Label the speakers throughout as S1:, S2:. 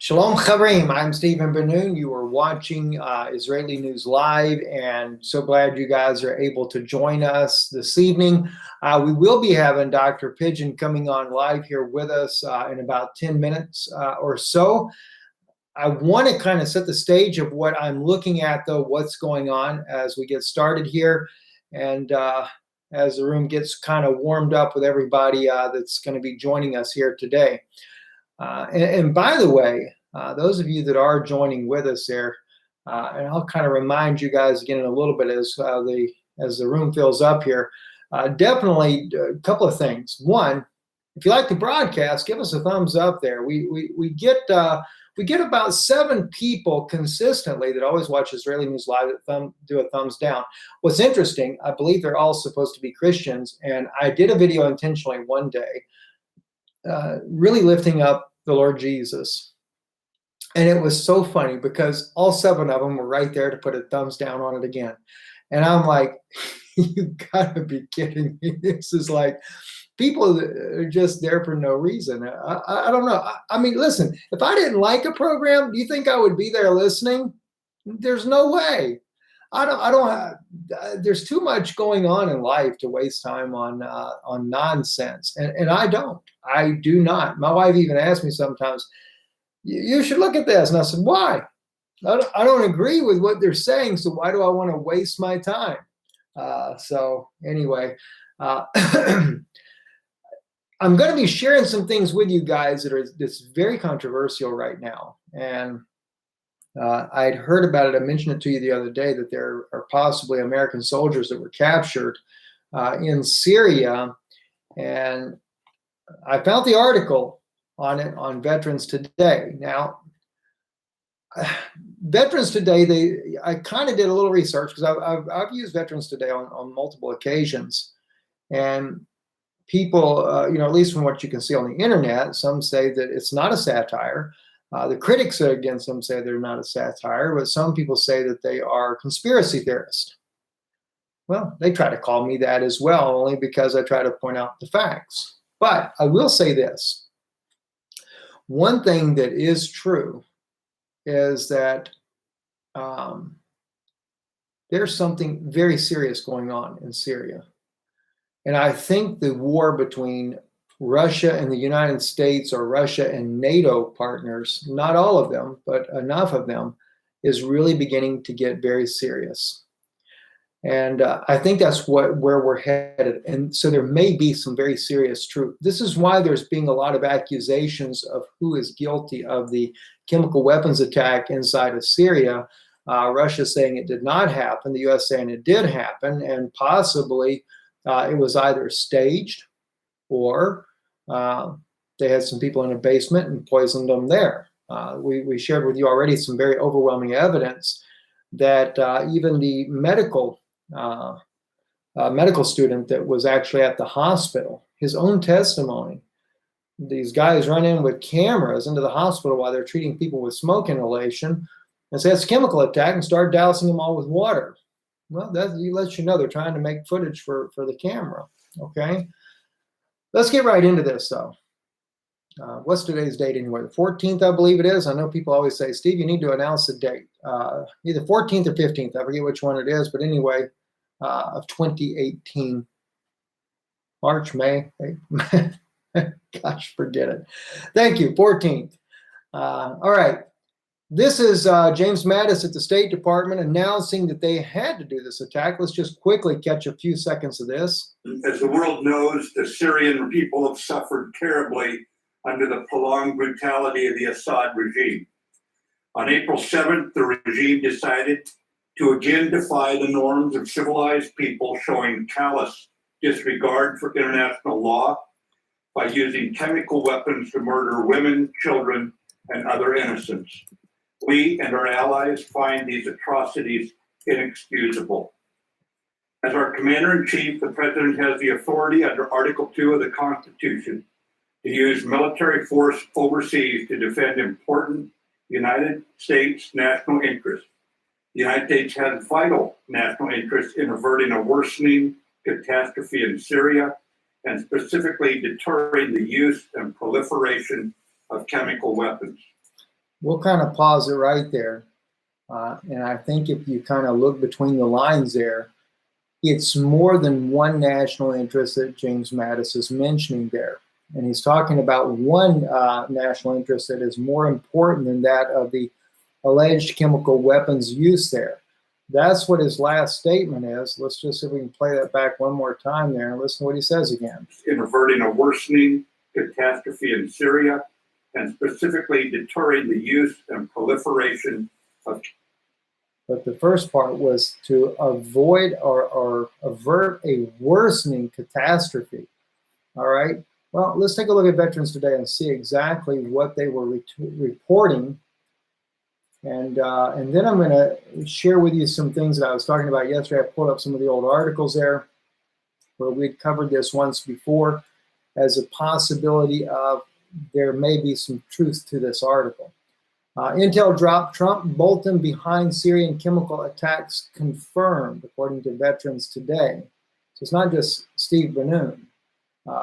S1: Shalom Chaverim, I'm Steven Pidgeon. You are watching Israeli News Live, and so glad you guys are able to join us this evening. We will be having Dr. Pigeon coming on live here with us in about 10 minutes or so. I want to kind of set the stage of what I'm looking at, though, what's going on as we get started here, and as the room gets kind of warmed up with everybody that's going to be joining us here today. And by the way, those of you that are joining with us there, and I'll kind of remind you guys again in a little bit as the room fills up here, definitely a couple of things. One, if you like the broadcast, give us a thumbs up there. We get about 7 people consistently that always watch Israeli News Live that do a thumbs down. What's interesting, I believe they're all supposed to be Christians, and I did a video intentionally one day really lifting up the Lord Jesus. And it was so funny because all 7 of them were right there to put a thumbs down on it again. And I'm like, you gotta be kidding me. This is like, people that are just there for no reason. I don't know. I mean, listen, if I didn't like a program, do you think I would be there listening? There's no way. There's too much going on in life to waste time on nonsense. And I do not. My wife even asked me sometimes, you should look at this. And I said, why? I don't agree with what they're saying. So why do I want to waste my time? So anyway, I'm going to be sharing some things with you guys that's very controversial right now. And I'd heard about it. I mentioned it to you the other day that there are possibly American soldiers that were captured in Syria. And I found the article on it on Veterans Today. Now, Veterans Today, I kind of did a little research because I've used Veterans Today on multiple occasions. And people, at least from what you can see on the internet, some say that it's not a satire. The critics against them say they're not a satire, but some people say that they are conspiracy theorists. Well, they try to call me that as well, only because I try to point out the facts. But I will say this. One thing that is true is that there's something very serious going on in Syria. And I think the war between Russia and the United States, or Russia and NATO partners, not all of them, but enough of them, is really beginning to get very serious. And I think that's where we're headed. And so there may be some very serious truth. This is why there's being a lot of accusations of who is guilty of the chemical weapons attack inside of Syria. Russia saying it did not happen, the US saying it did happen, and possibly it was either staged or they had some people in a basement and poisoned them there. We shared with you already some very overwhelming evidence that even the medical student that was actually at the hospital, his own testimony, these guys run in with cameras into the hospital while they're treating people with smoke inhalation and say it's a chemical attack and start dousing them all with water. Well, that lets you know they're trying to make footage for the camera, okay? Let's get right into this, though. What's today's date anyway? The 14th, I believe it is. I know people always say, Steve, you need to announce the date. Either 14th or 15th. I forget which one it is. But anyway, of 2018. March, May. Gosh, forget it. Thank you, 14th. All right. This is James Mattis at the State Department announcing that they had to do this attack. Let's just quickly catch a few seconds of this.
S2: As the world knows, the Syrian people have suffered terribly under the prolonged brutality of the Assad regime. On April 7th, the regime decided to again defy the norms of civilized people, showing callous disregard for international law by using chemical weapons to murder women, children, and other innocents. We and our allies find these atrocities inexcusable. As our commander-in-chief, the president has the authority under Article 2 of the Constitution to use military force overseas to defend important United States national interests. The United States has vital national interest in averting a worsening catastrophe in Syria and specifically deterring the use and proliferation of chemical weapons.
S1: We'll kind of pause it right there. And I think if you kind of look between the lines there, it's more than one national interest that James Madison is mentioning there. And he's talking about one national interest that is more important than that of the alleged chemical weapons use there. That's what his last statement is. Let's just see if we can play that back one more time there and listen to what he says again.
S2: In averting a worsening catastrophe in Syria, and specifically deterring the use and proliferation of.
S1: But the first part was to avoid or avert a worsening catastrophe. All right. Well, let's take a look at Veterans Today and see exactly what they were reporting. And then I'm going to share with you some things that I was talking about yesterday. I pulled up some of the old articles there where we'd covered this once before as a possibility of there may be some truth to this article. Intel dropped Trump Bolton behind Syrian chemical attacks confirmed, according to Veterans Today. So it's not just Steve Bannon.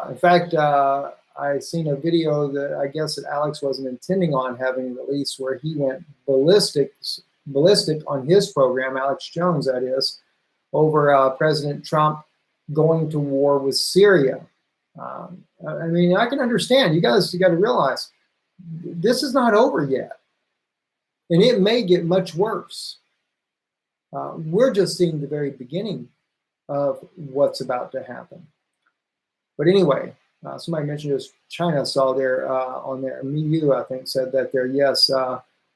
S1: In fact, I seen a video that I guess that Alex wasn't intending on having released where he went ballistic on his program, Alex Jones that is, over President Trump going to war with Syria. I mean, I can understand. You got to realize this is not over yet. And it may get much worse. We're just seeing the very beginning of what's about to happen. But anyway, somebody mentioned this. China saw there on their Miyu, I think, said that there, yes,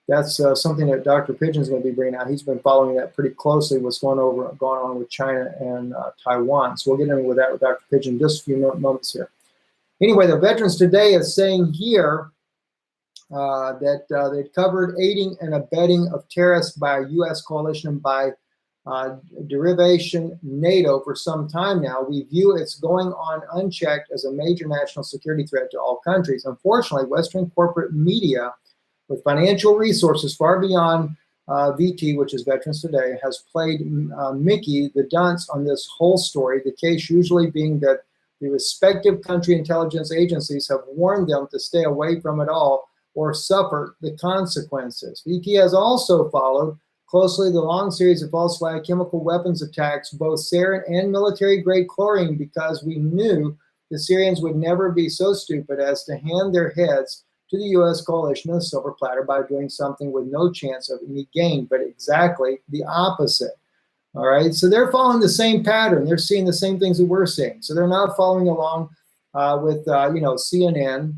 S1: that's something that Dr. Pidgeon is going to be bringing out. He's been following that pretty closely, what's going on with China and Taiwan. So we'll get in with that with Dr. Pidgeon in just a few moments here. Anyway, the Veterans Today is saying here that they'd covered aiding and abetting of terrorists by a U.S. coalition and by derivation NATO for some time now. We view its going on unchecked as a major national security threat to all countries. Unfortunately, Western corporate media with financial resources far beyond VT, which is Veterans Today, has played Mickey the dunce on this whole story, the case usually being that the respective country intelligence agencies have warned them to stay away from it all or suffer the consequences. VT has also followed closely the long series of false flag chemical weapons attacks, both sarin and military-grade chlorine, because we knew the Syrians would never be so stupid as to hand their heads to the U.S. coalition on a silver platter by doing something with no chance of any gain, but exactly the opposite. All right, so they're following the same pattern. They're seeing the same things that we're seeing. So they're not following along with, CNN,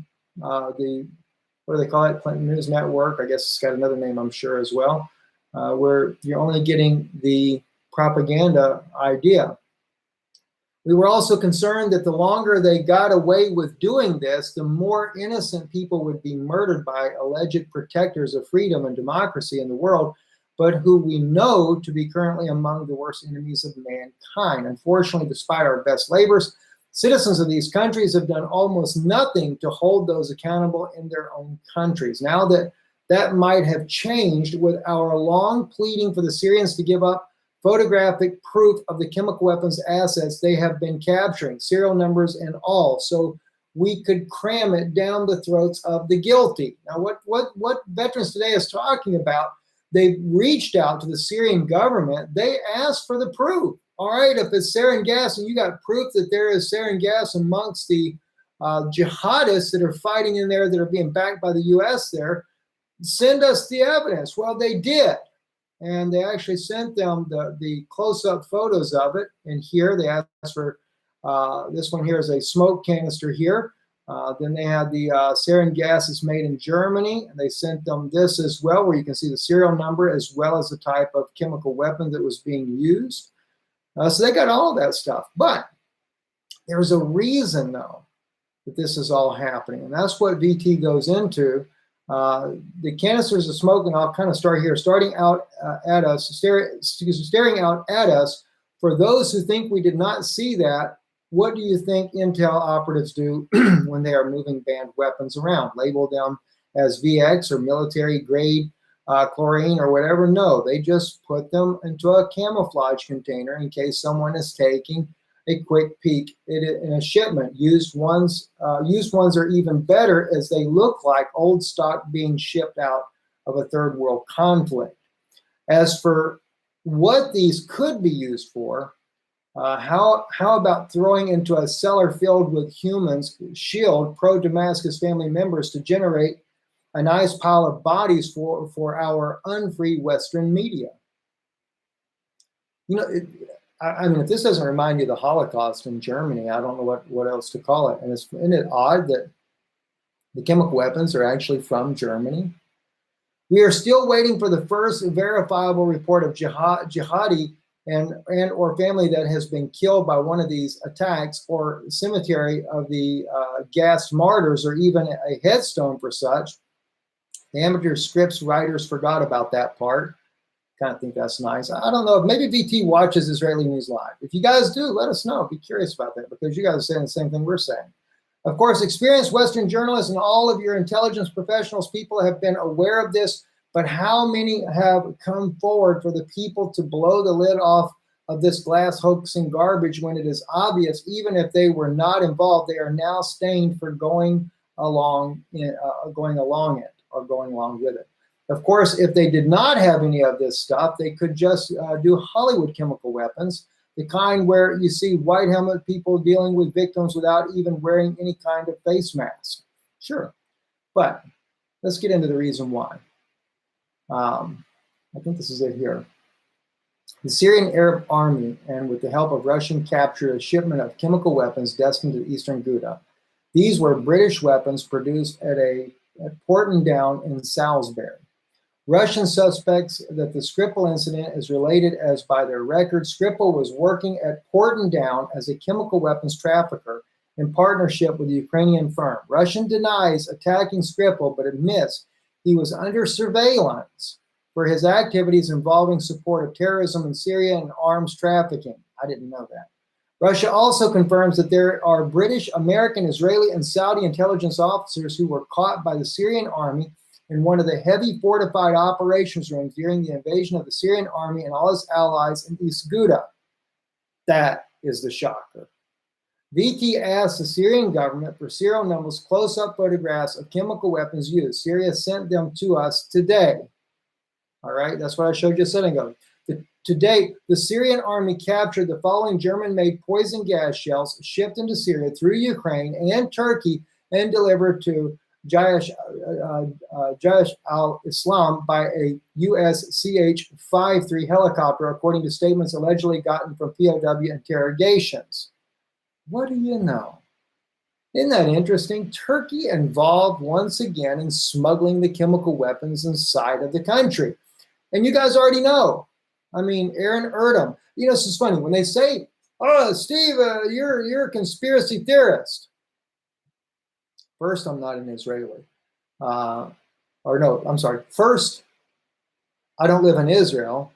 S1: what do they call it? Clinton News Network. I guess it's got another name, I'm sure, as well, where you're only getting the propaganda idea. We were also concerned that the longer they got away with doing this, the more innocent people would be murdered by alleged protectors of freedom and democracy in the world, but who we know to be currently among the worst enemies of mankind. Unfortunately, despite our best labors, citizens of these countries have done almost nothing to hold those accountable in their own countries. Now that might have changed with our long pleading for the Syrians to give up photographic proof of the chemical weapons assets they have been capturing, serial numbers and all, so we could cram it down the throats of the guilty. Now, what Veterans Today is talking about, they reached out to the Syrian government. They asked for the proof. All right, if it's sarin gas and you got proof that there is sarin gas amongst the jihadists that are fighting in there that are being backed by the U.S. there, send us the evidence. Well, they did. And they actually sent them the close-up photos of it. And here they asked for, this one here is a smoke canister here. Then they had the sarin gas is made in Germany. And they sent them this as well, where you can see the serial number as well as the type of chemical weapon that was being used. So they got all of that stuff. But there's a reason, though, that this is all happening. And that's what VT goes into. The canisters of smoke, and I'll kind of start here, staring out at us. For those who think we did not see that, what do you think Intel operatives do when they are moving banned weapons around? Label them as VX or military grade chlorine or whatever? No, they just put them into a camouflage container in case someone is taking a quick peek in a shipment. Used ones are even better, as they look like old stock being shipped out of a third world conflict. As for what these could be used for, how about throwing into a cellar filled with humans, shield pro-Damascus family members to generate a nice pile of bodies for our unfree Western media? You know, I mean, if this doesn't remind you of the Holocaust in Germany, I don't know what else to call it. And isn't it odd that the chemical weapons are actually from Germany? We are still waiting for the first verifiable report of jihadi and or family that has been killed by one of these attacks, or cemetery of the gassed martyrs, or even a headstone for such. The amateur scripts writers forgot about that part. Kind of think that's nice. I don't know. Maybe VT watches Israeli News Live. If you guys do, let us know. Be curious about that, because you guys are saying the same thing we're saying. Of course, experienced Western journalists and all of your intelligence professionals, people have been aware of this, but how many have come forward for the people to blow the lid off of this glass hoaxing garbage when it is obvious, even if they were not involved, they are now stained for going along with it. Of course, if they did not have any of this stuff, they could just do Hollywood chemical weapons, the kind where you see white helmet people dealing with victims without even wearing any kind of face mask. Sure, but let's get into the reason why. I think this is it here. The Syrian Arab army, and with the help of Russian, captured a shipment of chemical weapons destined to eastern Ghouta. These were British weapons produced at Portendown in Salisbury. Russian suspects that the Skripal incident is related, as by their record, Skripal was working at Portendown as a chemical weapons trafficker in partnership with a Ukrainian firm. Russian denies attacking Skripal, but admits he was under surveillance for his activities involving support of terrorism in Syria and arms trafficking. I didn't know that. Russia also confirms that there are British, American, Israeli, and Saudi intelligence officers who were caught by the Syrian army in one of the heavy fortified operations rooms during the invasion of the Syrian army and all its allies in East Ghouta. That is the shocker. VT asked the Syrian government for serial numbers, close-up photographs of chemical weapons used. Syria sent them to us today. All right, that's what I showed you a second ago. To date, the Syrian army captured the following German-made poison gas shells shipped into Syria through Ukraine and Turkey and delivered to Jaish al-Islam by a US CH-53 helicopter, according to statements allegedly gotten from POW interrogations. What do you know? Isn't that interesting? Turkey involved once again in smuggling the chemical weapons inside of the country. And you guys already know. I mean, Aaron Erdem. You know, this is funny. When they say, oh, Steve, you're a conspiracy theorist. First, I'm not an Israeli. First, I don't live in Israel,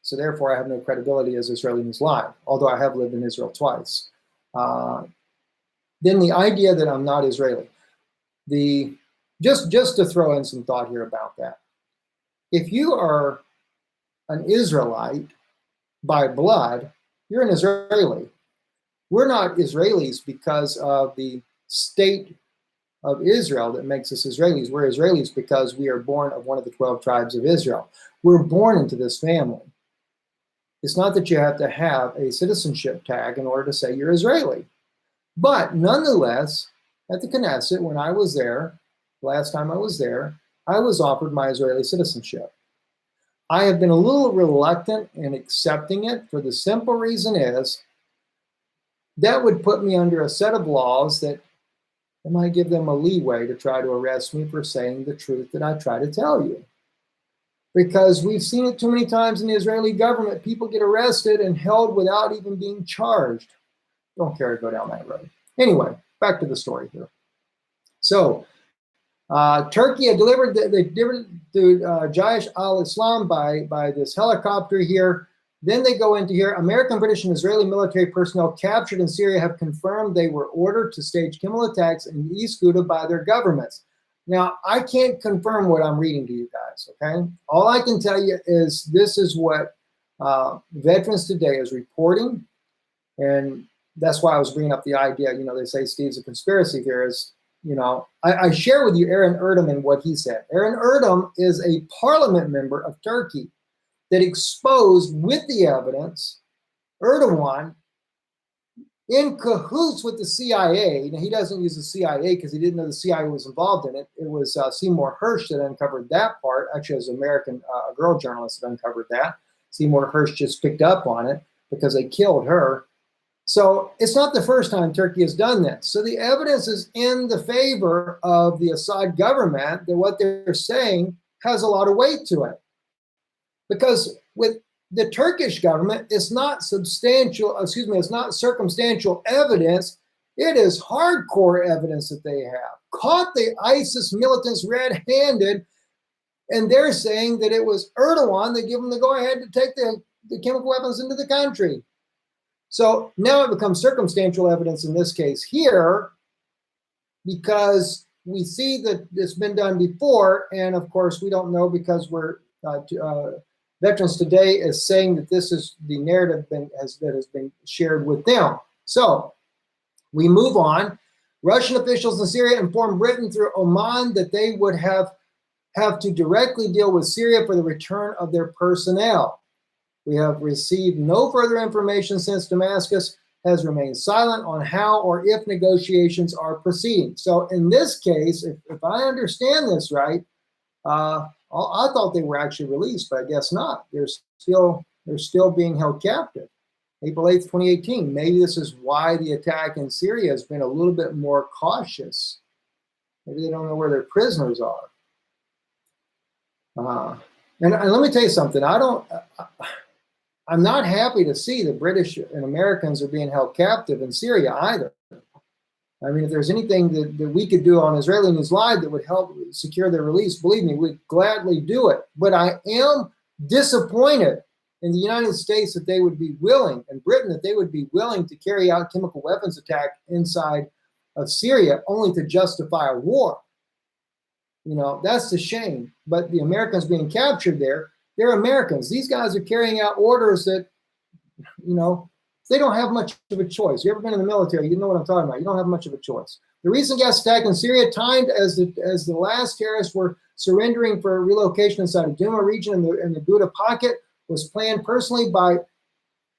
S1: so therefore I have no credibility as Israeli News Live, although I have lived in Israel twice. Then the idea that I'm not Israeli. Just to throw in some thought here about that. If you are an Israelite by blood, you're an Israeli. We're not Israelis because of the state of Israel that makes us Israelis. We're Israelis because we are born of one of the 12 tribes of Israel. We're born into this family. It's not that you have to have a citizenship tag in order to say you're Israeli. But nonetheless, at the Knesset, when I was there, last time I was there, I was offered my Israeli citizenship. I have been a little reluctant in accepting it for the simple reason is that would put me under a set of laws that might give them a leeway to try to arrest me for saying the truth that I try to tell you. Because we've seen it too many times in the Israeli government, people get arrested and held without even being charged. Don't care to go down that road. Anyway, back to the story here. So, Turkey had delivered to Jaish al-Islam by this helicopter here. Then they go into here. American, British, and Israeli military personnel captured in Syria have confirmed they were ordered to stage chemical attacks in East Ghouta by their governments. Now, I can't confirm what I'm reading to you guys, okay? All I can tell you is this is what Veterans Today is reporting, and that's why I was bringing up the idea, you know, they say Steve's a conspiracy theorist. You know, I share with you Aaron Erdem and what he said. Aaron Erdem is a parliament member of Turkey that exposed with the evidence Erdogan in cahoots with the CIA. Now, he doesn't use the CIA because he didn't know the CIA was involved in it. It was Seymour Hersh that uncovered that part. Actually, it was an American, a girl journalist that uncovered that. Seymour Hersh just picked up on it because they killed her. So it's not the first time Turkey has done this. So the evidence is in the favor of the Assad government that what they're saying has a lot of weight to it. Because with the Turkish government, it's not it's not circumstantial evidence. It is hardcore evidence that they have. Caught the ISIS militants red-handed, and they're saying that it was Erdogan that gave them the go-ahead to take the chemical weapons into the country. So now it becomes circumstantial evidence in this case here, because we see that it's been done before, and of course we don't know because we're Veterans Today is saying that this is the narrative that has been shared with them. So we move on. Russian officials in Syria informed Britain through Oman that they would have to directly deal with Syria for the return of their personnel. We have received no further information since Damascus has remained silent on how or if negotiations are proceeding. So in this case, if I understand this right, I thought they were actually released, but I guess not. They're still being held captive. April 8th, 2018. Maybe this is why the attack in Syria has been a little bit more cautious. Maybe they don't know where their prisoners are. And let me tell you something. I'm not happy to see the British and Americans are being held captive in Syria either. I mean, if there's anything that we could do on Israeli News Live that would help secure their release, believe me, we'd gladly do it. But I am disappointed in the United States that they would be willing, and Britain that they would be willing to carry out chemical weapons attack inside of Syria only to justify a war. You know, that's the shame. But the Americans being captured there, they're Americans. These guys are carrying out orders that, you know, they don't have much of a choice. You ever been in the military, you know what I'm talking about. You don't have much of a choice. The recent gas attack in Syria, timed as the last terrorists were surrendering for relocation inside of Douma region in the Ghouta pocket, was planned personally by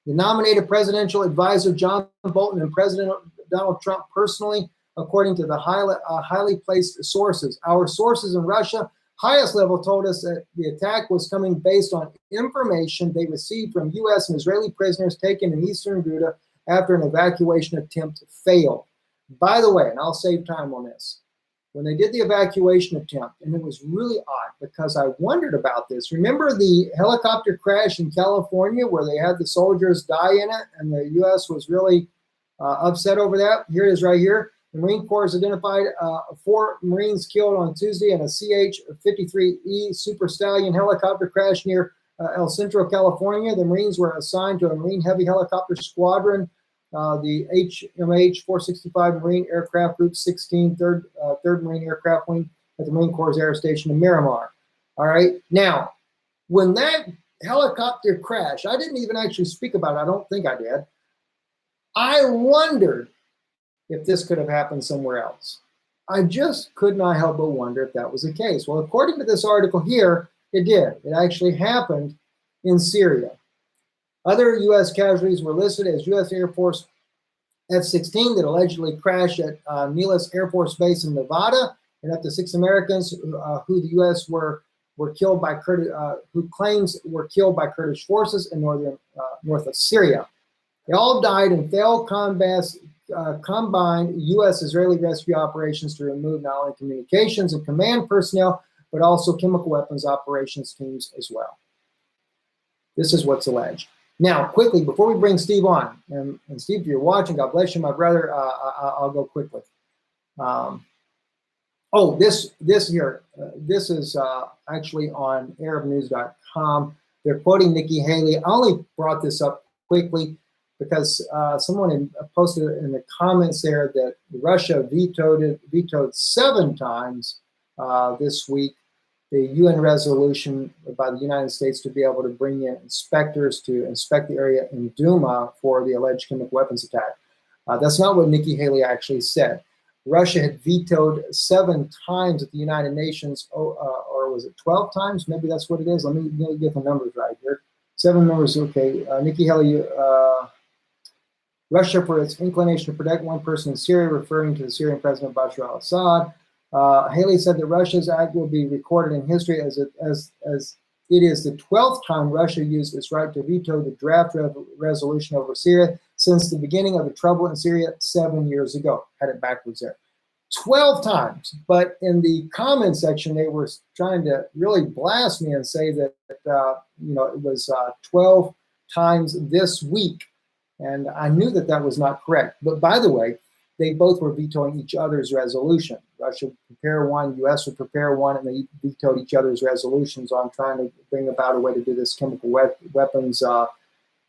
S1: the nominated presidential advisor John Bolton and President Donald Trump personally, according to the highly placed sources. Our sources in Russia, highest level, told us that the attack was coming based on information they received from U.S. and Israeli prisoners taken in eastern Ghouta after an evacuation attempt failed. By the way, and I'll save time on this, when they did the evacuation attempt, and it was really odd because I wondered about this. Remember the helicopter crash in California where they had the soldiers die in it and the U.S. was really upset over that? Here it is right here. The Marine Corps has identified 4 Marines killed on Tuesday in a CH-53E Super Stallion helicopter crash near El Centro, California. The Marines were assigned to a Marine Heavy Helicopter Squadron, the HMH-465 Marine Aircraft Group 16, 3rd Marine Aircraft Wing at the Marine Corps Air Station in Miramar. All right. Now, when that helicopter crashed, I didn't even actually speak about it. I don't think I did. I wondered if this could have happened somewhere else. I just could not help but wonder if that was the case. Well, according to this article here, it did. It actually happened in Syria. Other U.S. casualties were listed as U.S. Air Force F-16 that allegedly crashed at Nelis Air Force Base in Nevada, and up to 6 Americans who the U.S. were killed by who claims were killed by Kurdish forces in north of Syria. They all died in failed combined U.S.-Israeli rescue operations to remove not only communications and command personnel, but also chemical weapons operations teams as well. This is what's alleged. Now, quickly, before we bring Steve on, and Steve, if you're watching, God bless you, my brother, I'll go quickly. This is actually on ArabNews.com. They're quoting Nikki Haley. I only brought this up quickly because someone had posted in the comments there that Russia vetoed 7 times this week the UN resolution by the United States to be able to bring in inspectors to inspect the area in Douma for the alleged chemical weapons attack. That's not what Nikki Haley actually said. Russia had vetoed 7 times at the United Nations, or was it 12 times? Maybe that's what it is. Let me get the numbers right here. 7 members, okay. Nikki Haley, Russia for its inclination to protect one person in Syria, referring to the Syrian President Bashar al-Assad. Haley said that Russia's act will be recorded in history as it is the 12th time Russia used its right to veto the draft resolution over Syria since the beginning of the trouble in Syria 7 years ago. Had it backwards there. 12 times. But in the comment section, they were trying to really blast me and say that, it was 12 times this week. And I knew that that was not correct. But by the way, they both were vetoing each other's resolution. Russia would prepare one, U.S. would prepare one, and they vetoed each other's resolutions on trying to bring about a way to do this chemical weapons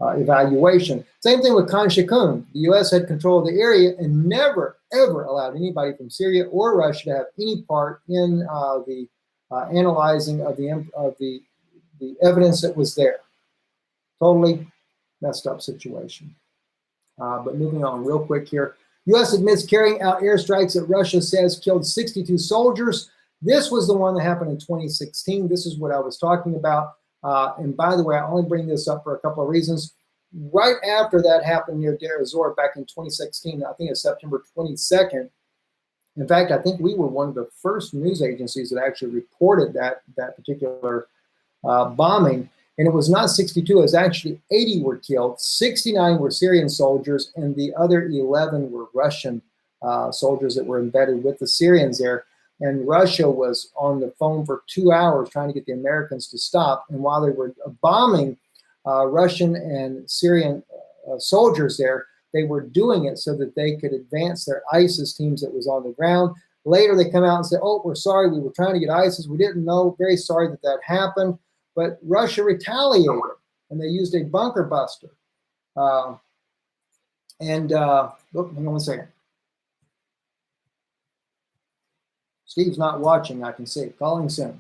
S1: evaluation. Same thing with Khan Shaykhun. The U.S. had control of the area and never, ever allowed anybody from Syria or Russia to have any part in the analyzing of the evidence that was there. Totally messed up situation. But moving on real quick here. U.S. admits carrying out airstrikes that Russia says killed 62 soldiers. This was the one that happened in 2016. This is what I was talking about. And by the way, I only bring this up for a couple of reasons. Right after that happened near Deir ez-Zor back in 2016, I think it's September 22nd. In fact, I think we were one of the first news agencies that actually reported that particular bombing. And it was not 62, it was actually 80 were killed, 69 were Syrian soldiers, and the other 11 were Russian soldiers that were embedded with the Syrians there. And Russia was on the phone for 2 hours trying to get the Americans to stop. And while they were bombing Russian and Syrian soldiers there, they were doing it so that they could advance their ISIS teams that was on the ground. Later, they come out and say, oh, we're sorry, we were trying to get ISIS. We didn't know, very sorry that that happened. But Russia retaliated, and they used a bunker buster. Hang on one second. Steve's not watching, I can see. Calling soon.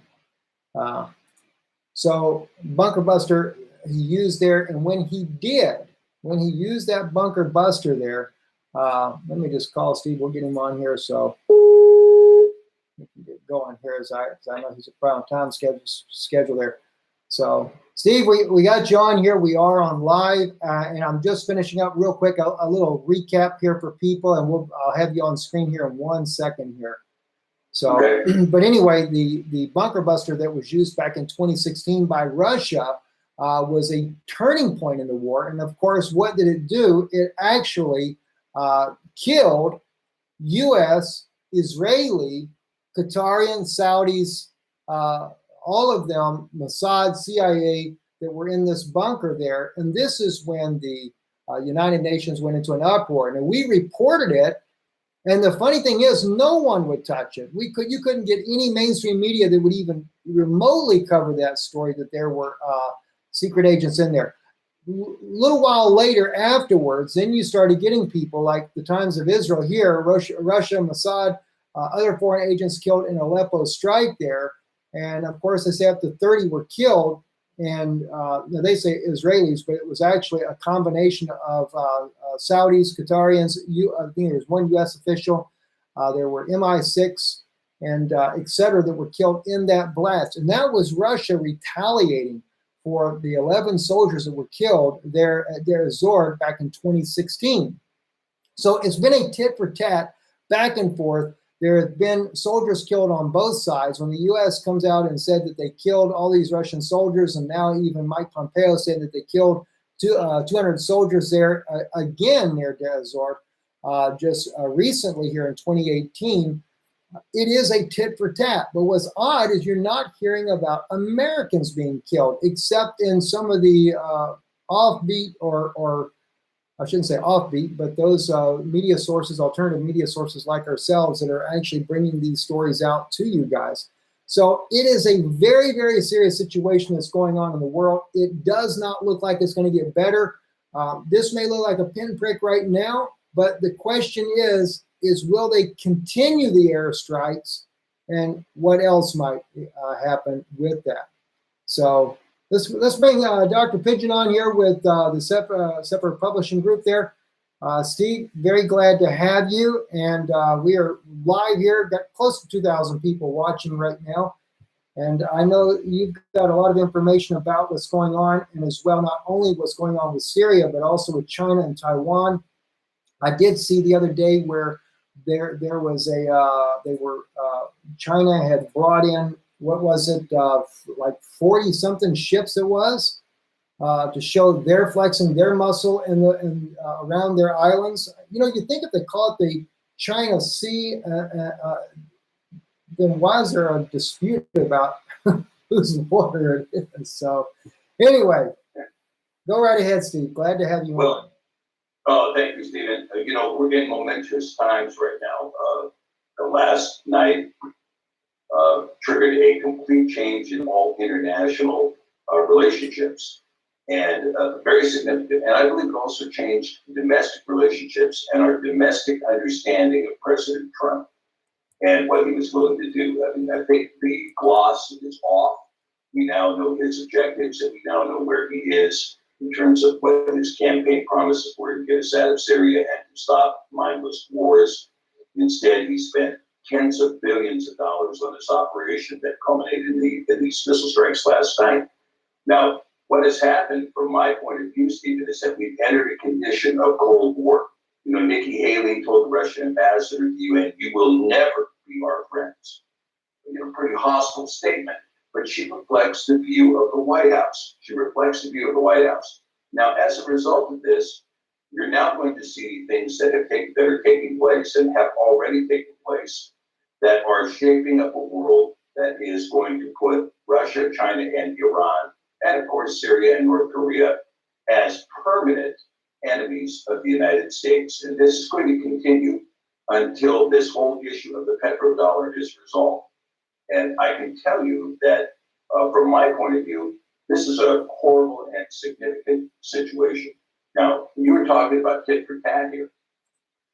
S1: So bunker buster he used there, and when he used that bunker buster there, let me just call Steve. We'll get him on here. So we can get going here as I know he's a prime time schedule there. So, Steve, we got you on here. We are on live, and I'm just finishing up real quick a little recap here for people, and I'll have you on screen here in 1 second here. So, okay. But anyway, the bunker buster that was used back in 2016 by Russia was a turning point in the war, and of course, what did it do? It actually killed U.S., Israeli, Qatarian, Saudis, all of them, Mossad, CIA, that were in this bunker there. And this is when the United Nations went into an uproar. And we reported it. And the funny thing is, no one would touch it. You couldn't get any mainstream media that would even remotely cover that story, that there were secret agents in there. A little while later afterwards, then you started getting people like the Times of Israel here, Russia, Mossad, other foreign agents killed in Aleppo strike there. And of course, they say up to 30 were killed, and they say Israelis, but it was actually a combination of Saudis, Qatarians. I think there was one U.S. official. There were MI6 and et cetera that were killed in that blast. And that was Russia retaliating for the 11 soldiers that were killed there at Deir ez-Zor back in 2016. So it's been a tit for tat, back and forth. There have been soldiers killed on both sides. When the U.S. comes out and said that they killed all these Russian soldiers, and now even Mike Pompeo said that they killed 200 soldiers there again near Deir ez-Zor just recently here in 2018, it is a tit for tat. But what's odd is you're not hearing about Americans being killed, except in some of the offbeat or I shouldn't say offbeat, but those media sources, alternative media sources like ourselves that are actually bringing these stories out to you guys. So it is a very, very serious situation that's going on in the world. It does not look like it's going to get better. This may look like a pinprick right now, but the question is will they continue the airstrikes, and what else might happen with that? So let's bring Dr. Pidgeon on here with the Cepher Publishing Group there. Steve, very glad to have you. And we are live here, got close to 2,000 people watching right now. And I know you've got a lot of information about what's going on, and as well, not only what's going on with Syria, but also with China and Taiwan. I did see the other day where there was China had brought in, what was it, like 40 something ships it was, to show they're flexing their muscle around their islands. You know, you think if they call it the China Sea, then why is there a dispute about whose water it is? So anyway, go right ahead, Steve. Glad to have you on.
S3: Oh, thank you, Stephen. You know, we're in momentous times right now. The last night triggered a complete change in all international relationships, and very significant. And I believe it also changed domestic relationships and our domestic understanding of President Trump and what he was willing to do. I mean, I think the gloss is off. We now know his objectives, and we now know where he is in terms of what his campaign promises were to get us out of Syria and to stop mindless wars. Instead, he spent tens of billions of dollars on this operation that culminated in these missile strikes last night. Now, what has happened, from my point of view, Stephen, is that we've entered a condition of Cold War. You know, Nikki Haley told the Russian ambassador to the UN, "You will never be our friends." You know, pretty hostile statement, but she reflects the view of the White House. She reflects the view of the White House. Now, as a result of this, you're now going to see things that are taking place and have already taken place that are shaping up a world that is going to put Russia, China, and Iran, and of course Syria and North Korea, as permanent enemies of the United States. And this is going to continue until this whole issue of the petrodollar is resolved. And I can tell you that from my point of view, this is a horrible and significant situation. Now, you were talking about tit for tat here.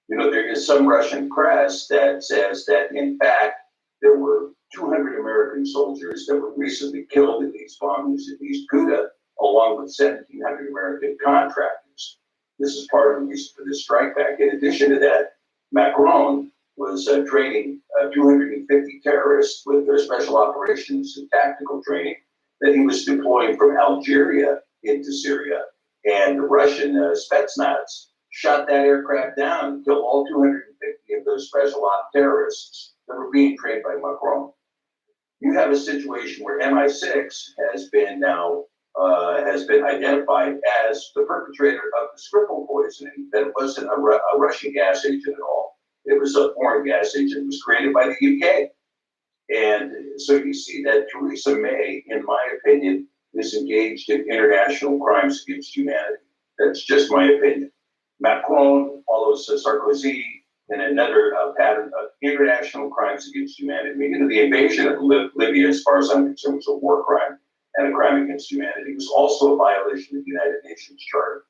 S3: You know, there is some Russian press that says that, in fact, there were 200 American soldiers that were recently killed in these bombings at East Ghouta, along with 1,700 American contractors. This is part of the reason for this strike back. In addition to that, Macron was training 250 terrorists with their special operations and tactical training that he was deploying from Algeria into Syria. And the Russian Spetsnaz shot that aircraft down and killed all 250 of those special op terrorists that were being trained by Macron. You have a situation where MI6 has been identified as the perpetrator of the Skripal poisoning, that it wasn't a Russian gas agent at all. It was a foreign gas agent. It was created by the UK. And so you see that Theresa May, in my opinion, is engaged in international crimes against humanity. That's just my opinion. Macron follows Sarkozy in another pattern of international crimes against humanity. I mean, you know, the invasion of Libya, as far as I'm concerned, was a war crime and a crime against humanity. It was also a violation of the United Nations Charter,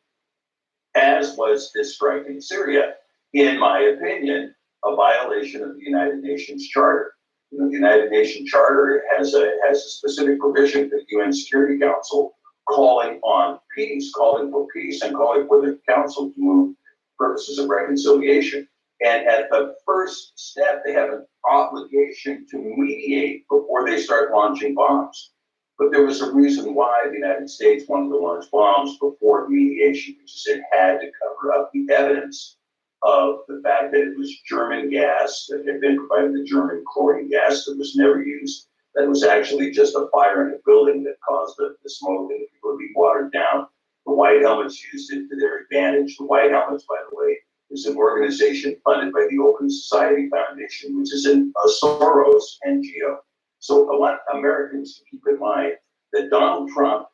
S3: as was this strike in Syria, in my opinion, a violation of the United Nations Charter. You know, the United Nations Charter has a specific provision for the UN Security Council calling on peace, calling for peace, and calling for the Council to move purposes of reconciliation. And at the first step, they have an obligation to mediate before they start launching bombs. But there was a reason why the United States wanted to launch bombs before mediation, which is it had to cover up the evidence of the fact that it was German gas that had been provided, the German chlorine gas that was never used, that was actually just a fire in a building that caused the smoke and the people to be watered down. The White Helmets used it to their advantage. The White Helmets, by the way, is an organization funded by the Open Society Foundation, which is a Soros NGO. So a lot of Americans keep in mind that Donald Trump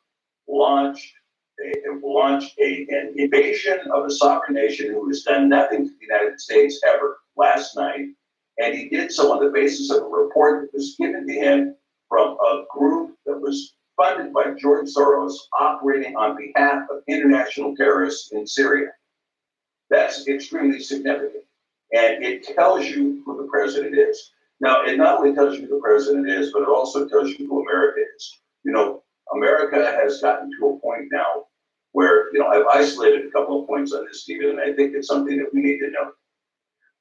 S3: launched an invasion of a sovereign nation who has done nothing to the United States ever last night. And he did so on the basis of a report that was given to him from a group that was funded by George Soros, operating on behalf of international terrorists in Syria. That's extremely significant. And it tells you who the president is. Now, it not only tells you who the president is, but it also tells you who America is. You know, America has gotten to a point now where, I've isolated a couple of points on this, Stephen, and I think it's something that we need to know.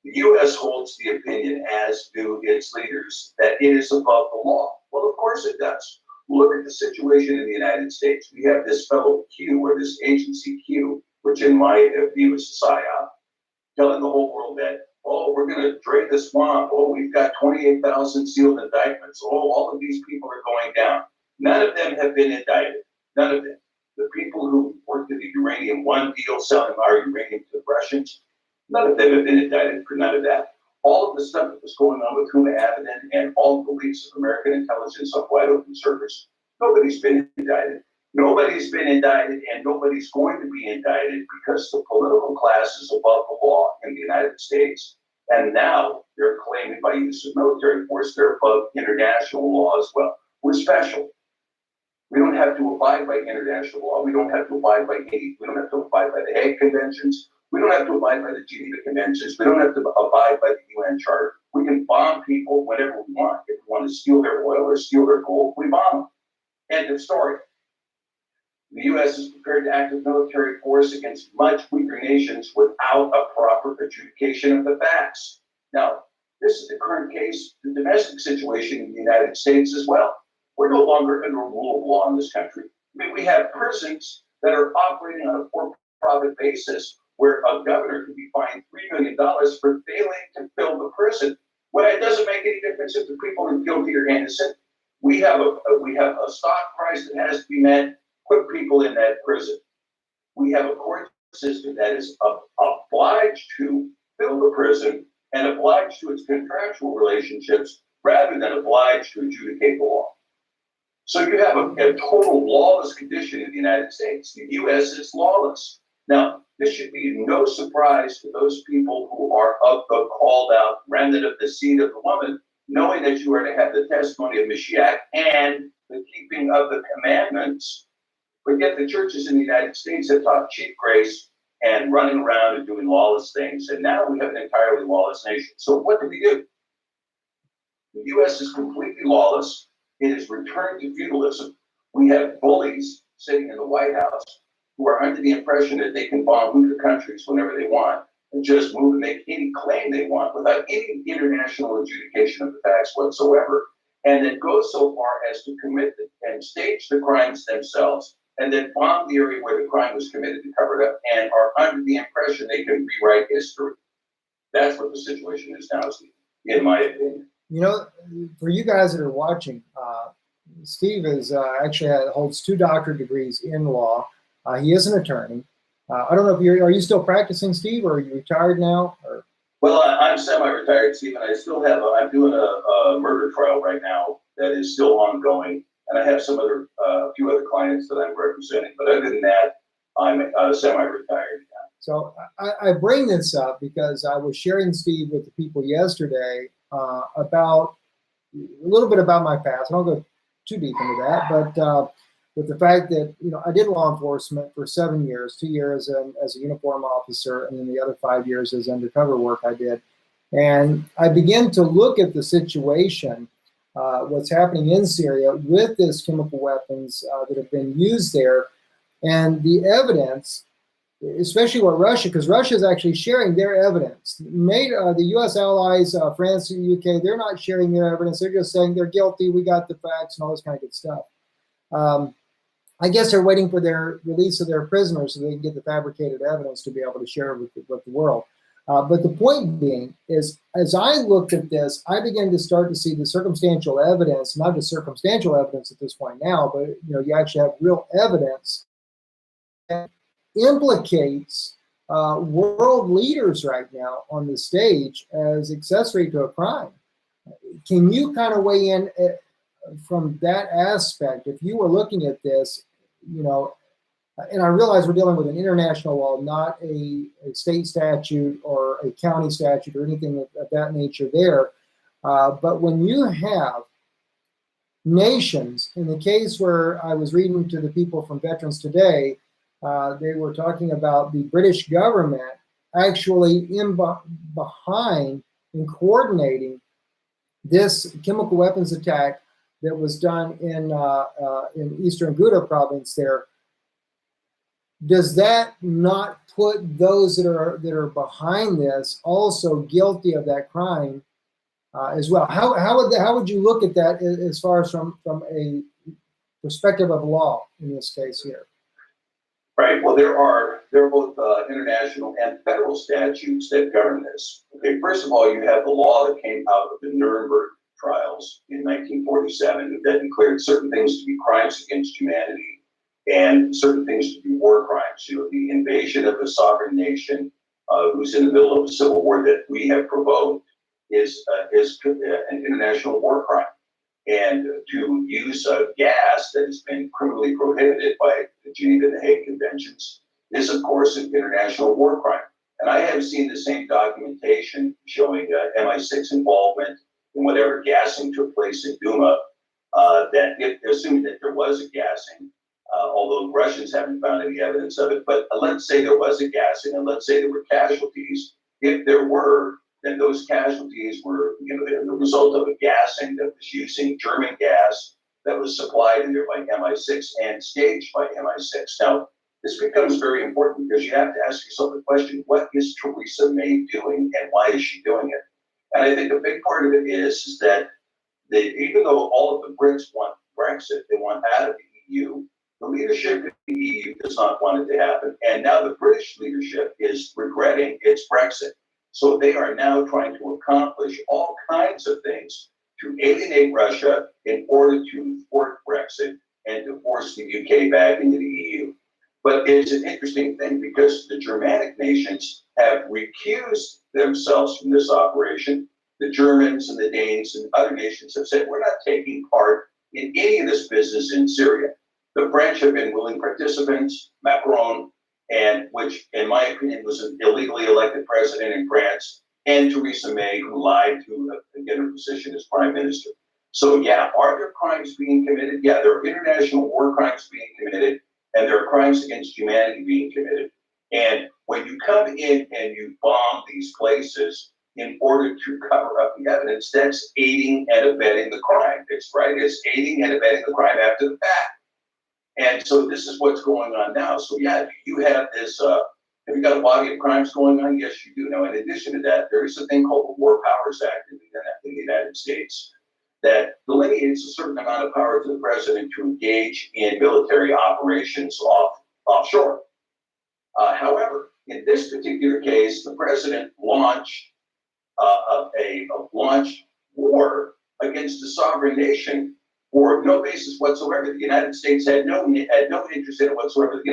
S3: The U.S. holds the opinion, as do its leaders, that it is above the law. Well, of course it does. Look at the situation in the United States. We have this fellow Q, or this agency Q, which in my view is a psyop, telling the whole world that, oh, we're going to drain the swamp. Oh, we've got 28,000 sealed indictments. Oh, all of these people are going down. None of them have been indicted. None of them. The people who worked at the Uranium One deal selling our uranium to the Russians, none of them have been indicted for none of that. All of the stuff that was going on with Huma Abedin and all the leaks of American intelligence on wide open servers, nobody's been indicted. Nobody's been indicted, and nobody's going to be indicted because the political class is above the law in the United States. And now they're claiming by use of military force they're above international law as well. We're special. We don't have to abide by international law. We don't have to abide by we don't have to abide by the Hague Conventions. We don't have to abide by the Geneva Conventions. We don't have to abide by the UN Charter. We can bomb people whenever we want. If we want to steal their oil or steal their gold, we bomb them. End of story. The U.S. is prepared to act with military force against much weaker nations without a proper adjudication of the facts. Now, this is the current case, the domestic situation in the United States as well. We're no longer under rule of law in this country. I mean, we have prisons that are operating on a for-profit basis where a governor could be fined $3 million for failing to fill the prison. Well, it doesn't make any difference if the people are guilty or innocent. We have a stock price that has to be met. Put people in that prison. We have a court system that is obliged to fill the prison and obliged to its contractual relationships rather than obliged to adjudicate the law. So you have a total lawless condition in the United States. The U.S. is lawless. Now, this should be no surprise to those people who are of the called out remnant of the seed of the woman, knowing that you are to have the testimony of Mashiach and the keeping of the commandments. But yet the churches in the United States have taught cheap grace and running around and doing lawless things. And now we have an entirely lawless nation. So what do we do? The U.S. is completely lawless. It has returned to feudalism. We have bullies sitting in the White House who are under the impression that they can bomb weaker countries whenever they want and just move and make any claim they want without any international adjudication of the facts whatsoever. And then go so far as to commit and stage the crimes themselves and then bomb the area where the crime was committed to cover it up and are under the impression they can rewrite history. That's what the situation is now, Steve, in my opinion.
S1: You know, for you guys that are watching, Steve is actually holds 2 doctorate degrees in law. He is an attorney. I don't know if are you still practicing, Steve, or are you retired now? Or?
S3: Well, I'm semi-retired, Steve, and I still have, I'm doing a murder trial right now that is still ongoing. And I have a few other clients that I'm representing. But other than that, I'm semi-retired now.
S1: So I bring this up because I was sharing, Steve, with the people yesterday about a little bit about my past. I don't go too deep into that, but with the fact that, I did law enforcement for 7 years, 2 years as a uniform officer, and then the other 5 years as undercover work I did. And I began to look at the situation, what's happening in Syria with this chemical weapons that have been used there, and the evidence, especially what Russia, because Russia is actually sharing their evidence. The U.S. allies, France, the UK, they're not sharing their evidence. They're just saying they're guilty, we got the facts, and all this kind of good stuff. I guess they're waiting for their release of their prisoners so they can get the fabricated evidence to be able to share with the world. But the point being is, as I looked at this, I began to start to see the circumstantial evidence, not just circumstantial evidence at this point now, but you actually have real evidence that implicates world leaders right now on the stage as accessory to a crime. Can you kind of weigh in from that aspect? If you were looking at this, and I realize we're dealing with an international law, not a state statute or a county statute or anything of that nature there. But when you have nations, in the case where I was reading to the people from Veterans Today, they were talking about the British government actually behind in coordinating this chemical weapons attack that was done in Eastern Ghouta province there. does that not put those that are behind this also guilty of that crime as well? How would you look at that as far as from a perspective of law in this case here?
S3: Right. Well, there are both international and federal statutes that govern this. Okay. First of all, you have the law that came out of the Nuremberg trials in 1947 that declared certain things to be crimes against humanity and certain things to be war crimes. You know, the invasion of a sovereign nation who's in the middle of a civil war that we have provoked is an international war crime. And to use gas that has been criminally prohibited by the Geneva and the Hague Conventions is, of course, an international war crime. And I have seen the same documentation showing MI6 involvement in whatever gassing took place in Duma, assuming that there was a gassing, although Russians haven't found any evidence of it. But let's say there was a gassing, and let's say there were casualties. If there were, then those casualties were, the result of a gassing that was using German gas that was supplied in there by MI6 and staged by MI6. Now, this becomes very important because you have to ask yourself the question, what is Theresa May doing and why is she doing it? And I think a big part of it is that even though all of the Brits want Brexit, they want out of the EU, the leadership of the EU does not want it to happen. And now the British leadership is regretting its Brexit. So they are now trying to accomplish all kinds of things to alienate Russia in order to thwart Brexit and to force the UK back into the EU. But it's an interesting thing because the Germanic nations have recused themselves from this operation. The Germans and the Danes and other nations have said, we're not taking part in any of this business in Syria. The French have been willing participants, Macron, and which, in my opinion, was an illegally elected president in France, and Theresa May, who lied to get her position as prime minister. So, yeah, are there crimes being committed? Yeah, there are international war crimes being committed, and there are crimes against humanity being committed. And when you come in and you bomb these places in order to cover up the evidence, that's aiding and abetting the crime. It's right. It's aiding and abetting the crime after the fact. And so this is what's going on now. So yeah, you have this, have you got a body of crimes going on? Yes, you do. Now, in addition to that, there is a thing called the War Powers Act in the United States that delineates a certain amount of power to the president to engage in military operations offshore. However, in this particular case, the president launched a war against a sovereign nation for no basis whatsoever. The United States had no interest in it whatsoever. The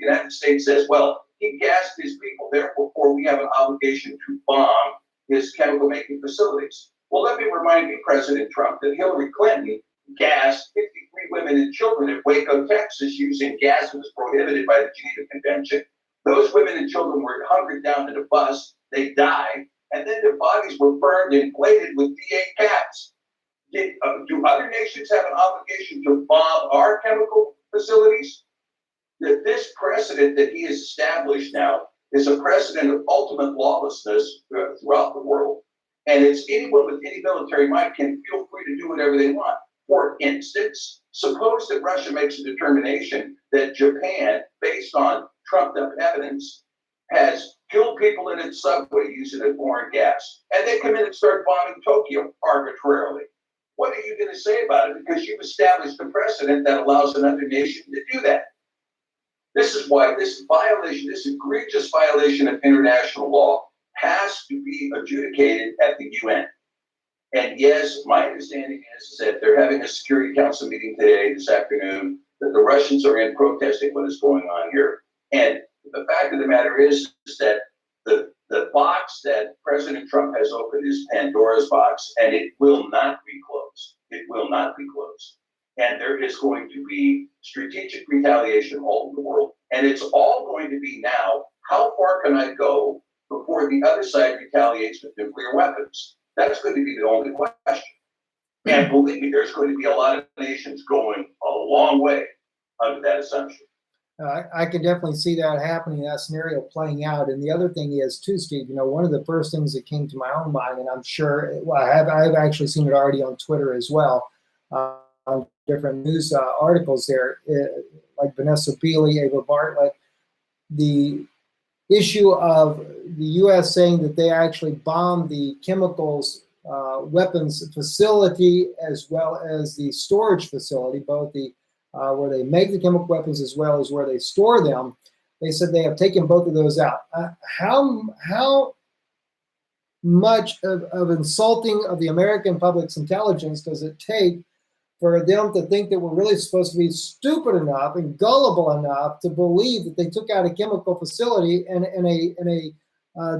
S3: United States says, well, he gassed his people, therefore we have an obligation to bomb his chemical making facilities. Well, let me remind you, President Trump, that Hillary Clinton gassed 53 women and children at Waco, Texas, using gas that was prohibited by the Geneva Convention. Those women and children were hunkered down in a bus. They died, and then their bodies were burned and plated with D8 caps. Do other nations have an obligation to bomb our chemical facilities? This precedent that he has established now is a precedent of ultimate lawlessness throughout the world. And it's anyone with any military might can feel free to do whatever they want. For instance, suppose that Russia makes a determination that Japan, based on trumped-up evidence, has killed people in its subway using a foreign gas, and they come in and start bombing Tokyo arbitrarily. What are you going to say about it? Because you've established a precedent that allows another nation to do that. This is why this violation, this egregious violation of international law has to be adjudicated at the UN. And yes, my understanding is that they're having a Security Council meeting today, this afternoon, that the Russians are in protesting what is going on here. And the fact of the matter is that the box that President Trump has opened is Pandora's box, and it will not be closed. It will not be closed. And there is going to be strategic retaliation all over the world. And it's all going to be now, how far can I go before the other side retaliates with nuclear weapons? That's going to be the only question. And believe me, there's going to be a lot of nations going a long way under that assumption.
S1: I can definitely see that happening, that scenario playing out. And the other thing is too, Steve, one of the first things that came to my own mind, and I'm sure I've actually seen it already on Twitter as well, different news articles there, like Vanessa Beeley, Ava Bartlett, the issue of the U.S. saying that they actually bombed the chemicals weapons facility as well as the storage facility, both the where they make the chemical weapons as well as where they store them. They said they have taken both of those out. How much of insulting of the American public's intelligence does it take for them to think that we're really supposed to be stupid enough and gullible enough to believe that they took out a chemical facility in a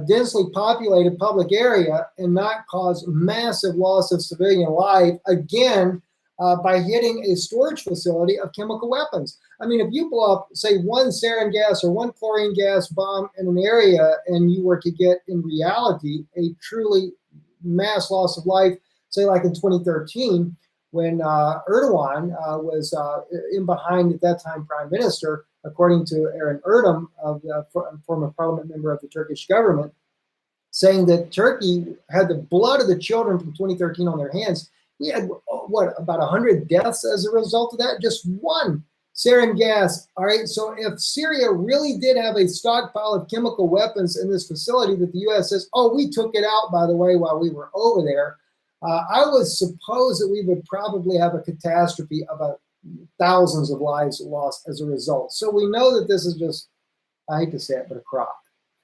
S1: densely populated public area and not cause massive loss of civilian life, again, by hitting a storage facility of chemical weapons? I mean, if you blow up, say, one sarin gas or one chlorine gas bomb in an area and you were to get, in reality, a truly mass loss of life, say like in 2013, when Erdogan was in behind, at that time, Prime Minister, according to Aaron Erdem, former parliament member of the Turkish government, saying that Turkey had the blood of the children from 2013 on their hands. We had, what, about 100 deaths as a result of that? Just one sarin gas. All right, so if Syria really did have a stockpile of chemical weapons in this facility that the U.S. says, oh, we took it out, by the way, while we were over there, I would suppose that we would probably have a catastrophe of thousands of lives lost as a result. So we know that this is just, I hate to say it, but a crock.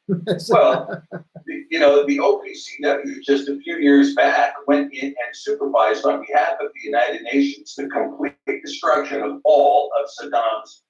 S3: Well, the OPCW just a few years back went in and supervised on behalf of the United Nations the complete destruction of all of Saddam's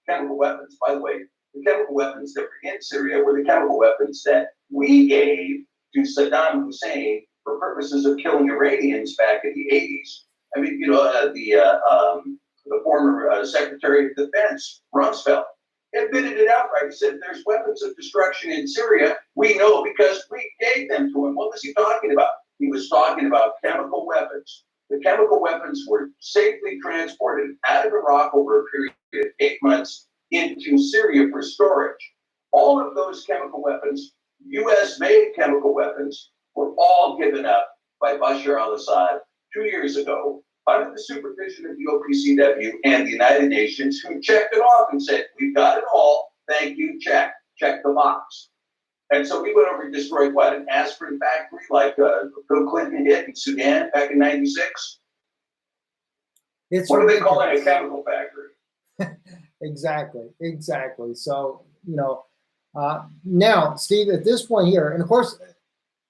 S3: chemical weapons. By the way, the chemical weapons that were in Syria were the chemical weapons that we gave to Saddam Hussein for purposes of killing Iranians back in the 80s. I mean, the former Secretary of Defense, Rumsfeld, admitted it outright. He said, there's weapons of destruction in Syria. We know because we gave them to him. What was he talking about? He was talking about chemical weapons. The chemical weapons were safely transported out of Iraq over a period of 8 months into Syria for storage. All of those chemical weapons, U.S.-made chemical weapons, were all given up by Bashar al-Assad 2 years ago under the supervision of the OPCW and the United Nations, who checked it off and said, we've got it all, thank you, check the box. And so we went over and destroyed, what, an aspirin factory like Bill Clinton did in Sudan back in '96? What do they call it, a chemical factory?
S1: Exactly. So, now, Steve, at this point here, and of course,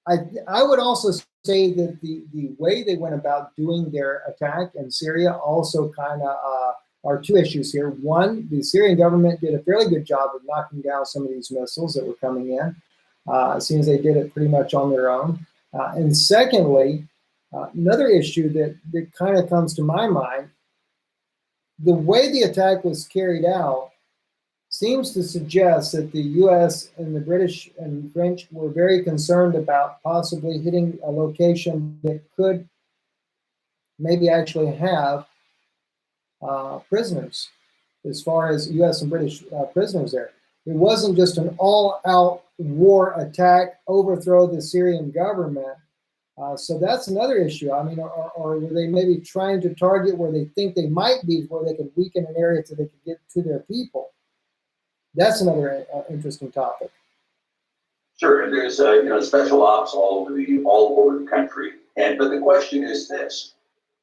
S1: I would also say that the way they went about doing their attack in Syria also kind of are two issues here. One, the Syrian government did a fairly good job of knocking down some of these missiles that were coming in. It seems they did it pretty much on their own. And secondly, another issue that kind of comes to my mind, the way the attack was carried out seems to suggest that the U.S. and the British and French were very concerned about possibly hitting a location that could maybe actually have prisoners, as far as U.S. and British prisoners there. It wasn't just an all-out war attack, overthrow the Syrian government. So that's another issue. I mean, or were they maybe trying to target where they think they might be, where they could weaken an area so they could get to their people? That's another interesting topic.
S3: Sure, and there's special ops all over the country. But the question is this: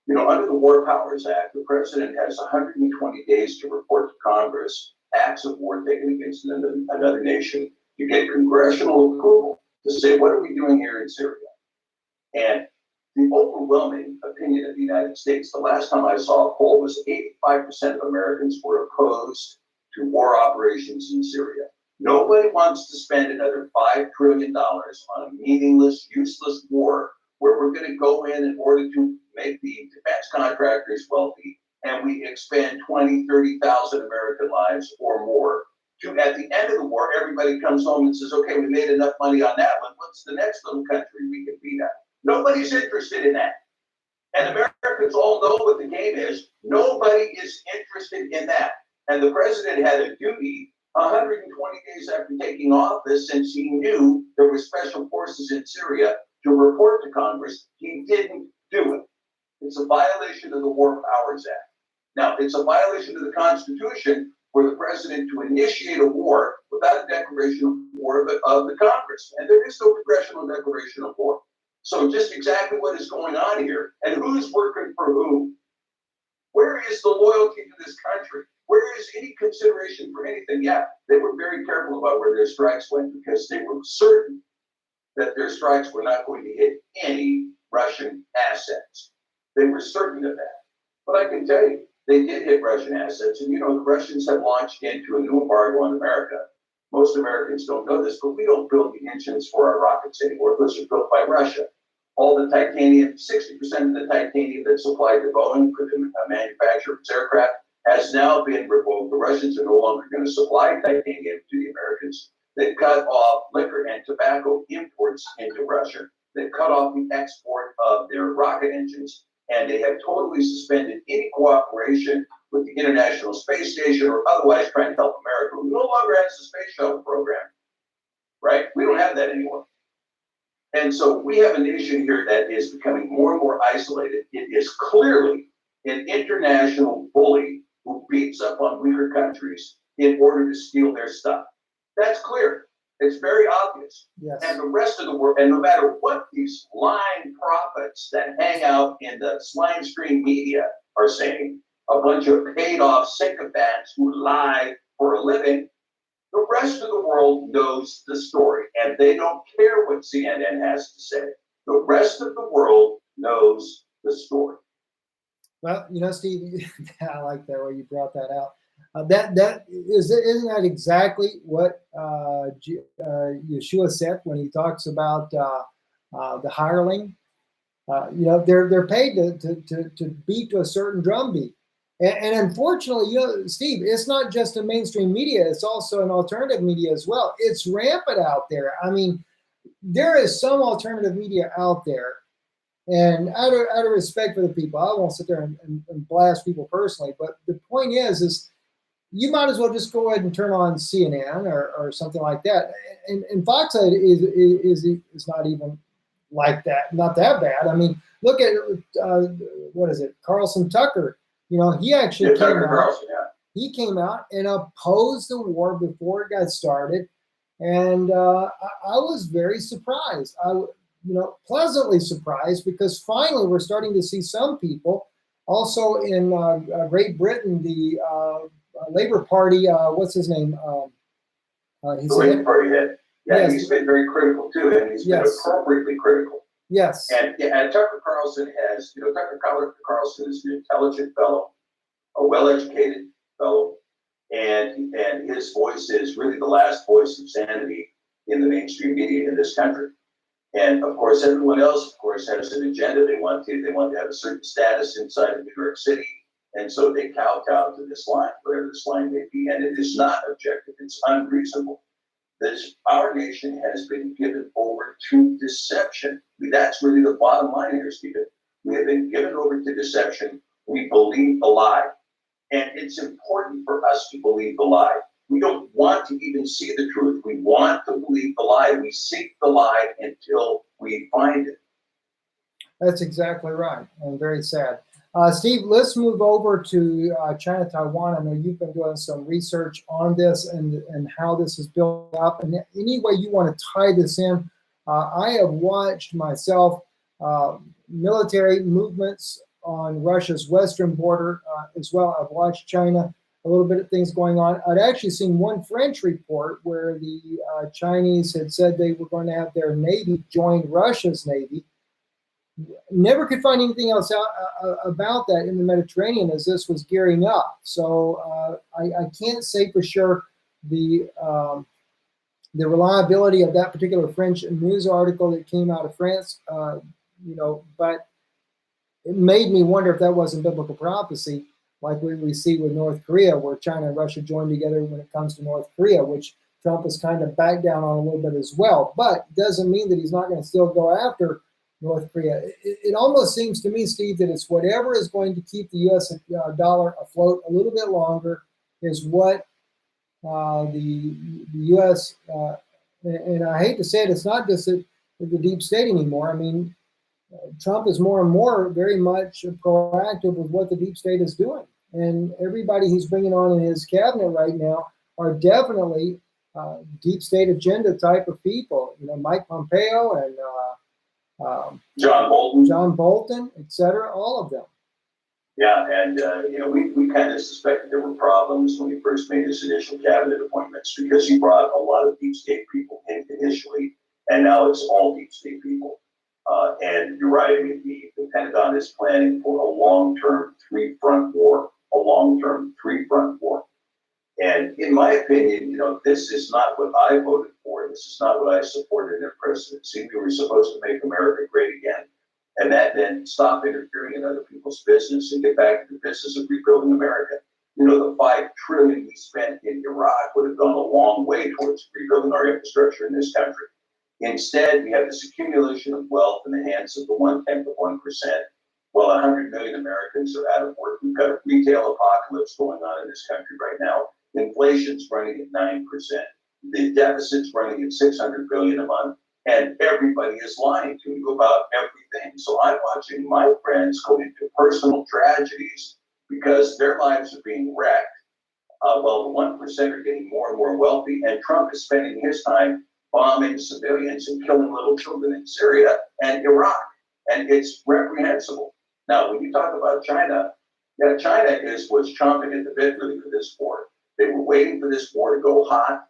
S3: under the War Powers Act, the president has 120 days to report to Congress acts of war taken against another nation to get congressional approval to say, what are we doing here in Syria? And the overwhelming opinion of the United States, the last time I saw a poll, was 85% of Americans were opposed to war operations in Syria. Nobody wants to spend another $5 trillion on a meaningless, useless war where we're going to go in order to make the defense contractors wealthy, and we expend 20, 30,000 American lives or more. At the end of the war, everybody comes home and says, okay, we made enough money on that one. What's the next little country we can beat up? Nobody's interested in that. And Americans all know what the game is. Nobody is interested in that. And the president had a duty 120 days after taking office, since he knew there were special forces in Syria, to report to Congress. He didn't do it. It's a violation of the War Powers Act. Now, it's a violation of the Constitution for the president to initiate a war without a declaration of war of the Congress. And there is no congressional declaration of war. So just exactly what is going on here and who's working for whom. Where is the loyalty to this country? Where is any consideration for anything? Yeah, they were very careful about where their strikes went because they were certain that their strikes were not going to hit any Russian assets. They were certain of that. But I can tell you, they did hit Russian assets. And, you know, the Russians have launched into a new embargo on America. Most Americans don't know this, but we don't build the engines for our rockets anymore. Those are built by Russia. All the titanium, 60% of the titanium that's supplied to Boeing for the manufacture of its aircraft has now been revoked. The Russians are no longer going to supply titanium to the Americans. They've cut off liquor and tobacco imports into Russia. They've cut off the export of their rocket engines, and they have totally suspended any cooperation with the International Space Station or otherwise trying to help America, who no longer has the space shuttle program, right? We don't have that anymore. And so we have a nation here that is becoming more and more isolated. It is clearly an international bully who beats up on weaker countries in order to steal their stuff. That's clear. It's very obvious.
S1: Yes.
S3: And the rest of the world, and no matter what these lying prophets that hang out in the slime stream media are saying, a bunch of paid off sycophants who lie for a living, the rest of the world knows the story, and they don't care what CNN has to say. The rest of the world knows the story.
S1: Well, you know, Steve, I like that way you brought that out. Isn't that exactly what Yeshua said when he talks about the hireling? You know, they're paid to beat to a certain drum beat. And unfortunately, you know, Steve, it's not just a mainstream media, it's also an alternative media as well. It's rampant out there. I mean, there is some alternative media out there. And out of respect for the people, I won't sit there and blast people personally, but the point is you might as well just go ahead and turn on CNN or something like that. And Fox is not even like that, not that bad. I mean, look at, what is it, Carlson Tucker. You know, he actually he came out and opposed the war before it got started. And I was very surprised. Pleasantly surprised, because finally we're starting to see some people. Also in Great Britain, the Labour Party, what's his name?
S3: The Labour Party head. Yeah, yes. He's been very critical too, and he's been appropriately critical.
S1: Yes.
S3: And Tucker Carlson has, Tucker Carlson is an intelligent fellow, a well-educated fellow, and his voice is really the last voice of sanity in the mainstream media in this country. And of course, everyone else, of course, has an agenda. They want to have a certain status inside of New York City, and so they kowtow to this line, whatever this line may be. And it is not objective; it's unreasonable. Our nation has been given over to deception. That's really the bottom line here, Stephen. We have been given over to deception. We believe the lie, and it's important for us to believe the lie. We don't want to even see the truth. We want to believe the lie. We seek the lie until we find it.
S1: That's exactly right, and very sad. Steve, let's move over to China, Taiwan. I know you've been doing some research on this and how this is built up. And any way you want to tie this in, I have watched myself military movements on Russia's western border as well. I've watched China, a little bit of things going on. I'd actually seen one French report where the Chinese had said they were going to have their Navy join Russia's Navy. Never could find anything else out about that in the Mediterranean as this was gearing up. So I can't say for sure the reliability of that particular French news article that came out of France, but it made me wonder if that wasn't biblical prophecy, like we see with North Korea, where China and Russia joined together when it comes to North Korea, which Trump has kind of backed down on a little bit as well. But it doesn't mean that he's not going to still go after North Korea. It almost seems to me, Steve, that it's whatever is going to keep the U.S. dollar afloat a little bit longer is what the U.S. And I hate to say it, it's not just the deep state anymore. I mean, Trump is more and more very much proactive with what the deep state is doing. And everybody he's bringing on in his cabinet right now are definitely deep state agenda type of people. You know, Mike Pompeo and John Bolton, et cetera, all of them.
S3: Yeah, and you know, we kind of suspected there were problems when he first made his initial cabinet appointments because he brought a lot of deep state people in initially, and now it's all deep state people. And you're right, I mean, the Pentagon is planning for a long-term three-front war, And in my opinion, you know, this is not what I voted for. This is not what I supported in their presidency. We were supposed to make America great again. And that then stop interfering in other people's business and get back to the business of rebuilding America. You know, the $5 trillion we spent in Iraq would have gone a long way towards rebuilding our infrastructure in this country. Instead, we have this accumulation of wealth in the hands of the 1/10 of 1%. Well, 100 million Americans are out of work. We've got a retail apocalypse going on in this country right now. Inflation's running at 9%. The deficit's running at $600 billion a month. And everybody is lying to you about everything. So I'm watching my friends go into personal tragedies because their lives are being wrecked. While the 1% are getting more and more wealthy, and Trump is spending his time bombing civilians and killing little children in Syria and Iraq. And it's reprehensible. Now, when you talk about China, yeah, China was chomping at the bit really for this war. They were waiting for this war to go hot.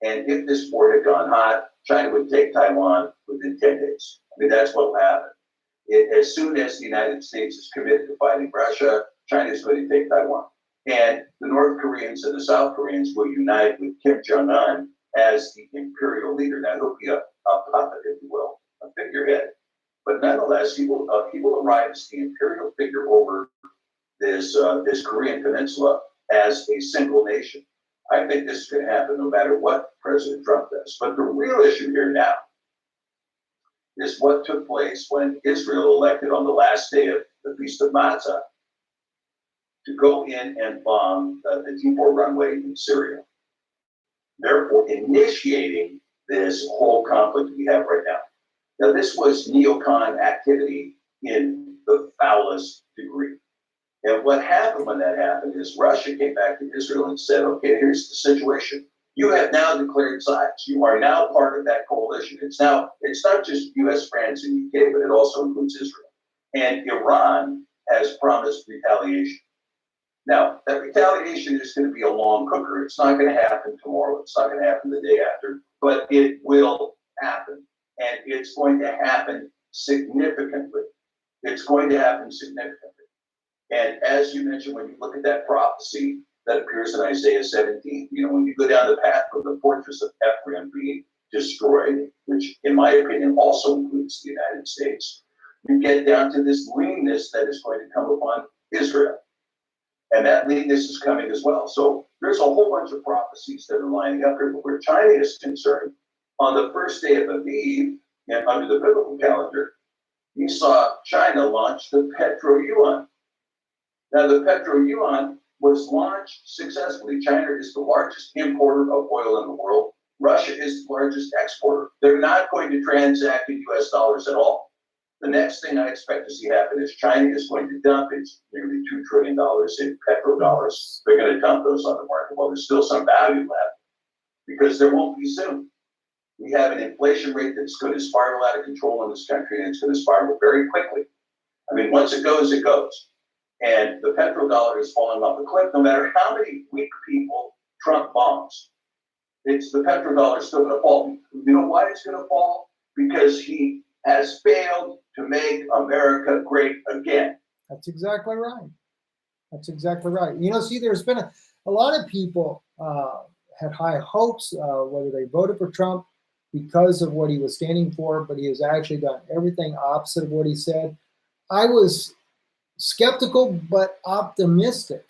S3: And if this war had gone hot, China would take Taiwan within 10 days. I mean, that's what will happen. As soon as the United States is committed to fighting Russia, China is going to take Taiwan. And the North Koreans and the South Koreans will unite with Kim Jong-un as the imperial leader. Now, he'll be a puppet, if you will, a figurehead. But nonetheless, he will arrive as the imperial figure over this Korean peninsula as a single nation. I think this is going to happen no matter what President Trump does. But the real issue here now is what took place when Israel elected on the last day of the Feast of Matzah to go in and bomb the T4 runway in Syria, therefore initiating this whole conflict we have right now. Now, this was neocon activity in the foulest degree. And what happened when that happened is Russia came back to Israel and said, okay, here's the situation. You have now declared sides. You are now part of that coalition. It's not just US, France, and UK, but it also includes Israel. And Iran has promised retaliation. Now, that retaliation is going to be a long cooker. It's not going to happen tomorrow. It's not going to happen the day after, but it will happen. And it's going to happen significantly. It's going to happen significantly. And as you mentioned, when you look at that prophecy that appears in Isaiah 17, you know, when you go down the path of the fortress of Ephraim being destroyed, which in my opinion also includes the United States, you get down to this leanness that is going to come upon Israel. And that leanness is coming as well. So there's a whole bunch of prophecies that are lining up here. But where China is concerned, on the first day of Aviv, and under the biblical calendar, you saw China launch the petro-yuan. Now, the petro-yuan was launched successfully. China is the largest importer of oil in the world. Russia is the largest exporter. They're not going to transact in US dollars at all. The next thing I expect to see happen is China is going to dump its nearly $2 trillion in petrodollars. They're going to dump those on the market. Well, there's still some value left because there won't be soon. We have an inflation rate that's going to spiral out of control in this country, and it's going to spiral very quickly. I mean, once it goes, it goes. And the petrodollar is falling off the cliff. No matter how many weak people Trump bombs, the petrodollar is still going to fall. You know why it's going to fall? Because he has failed to make America great again.
S1: That's exactly right. That's exactly right. You know, see, there's been a lot of people had high hopes, whether they voted for Trump because of what he was standing for, but he has actually done everything opposite of what he said. I was skeptical but optimistic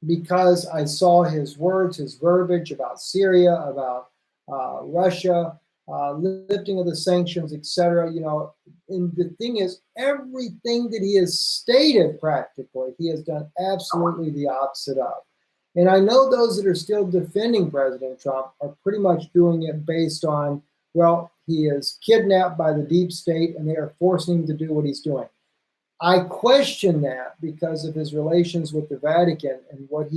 S1: because I saw his words, his verbiage about Syria, about Russia, lifting of the sanctions, etc. You know, and the thing is, everything that he has stated practically, he has done absolutely the opposite of. And I know those that are still defending President Trump are pretty much doing it based on Well, he is kidnapped by the deep state and they are forcing him to do what he's doing. I question that because of his relations with the Vatican and what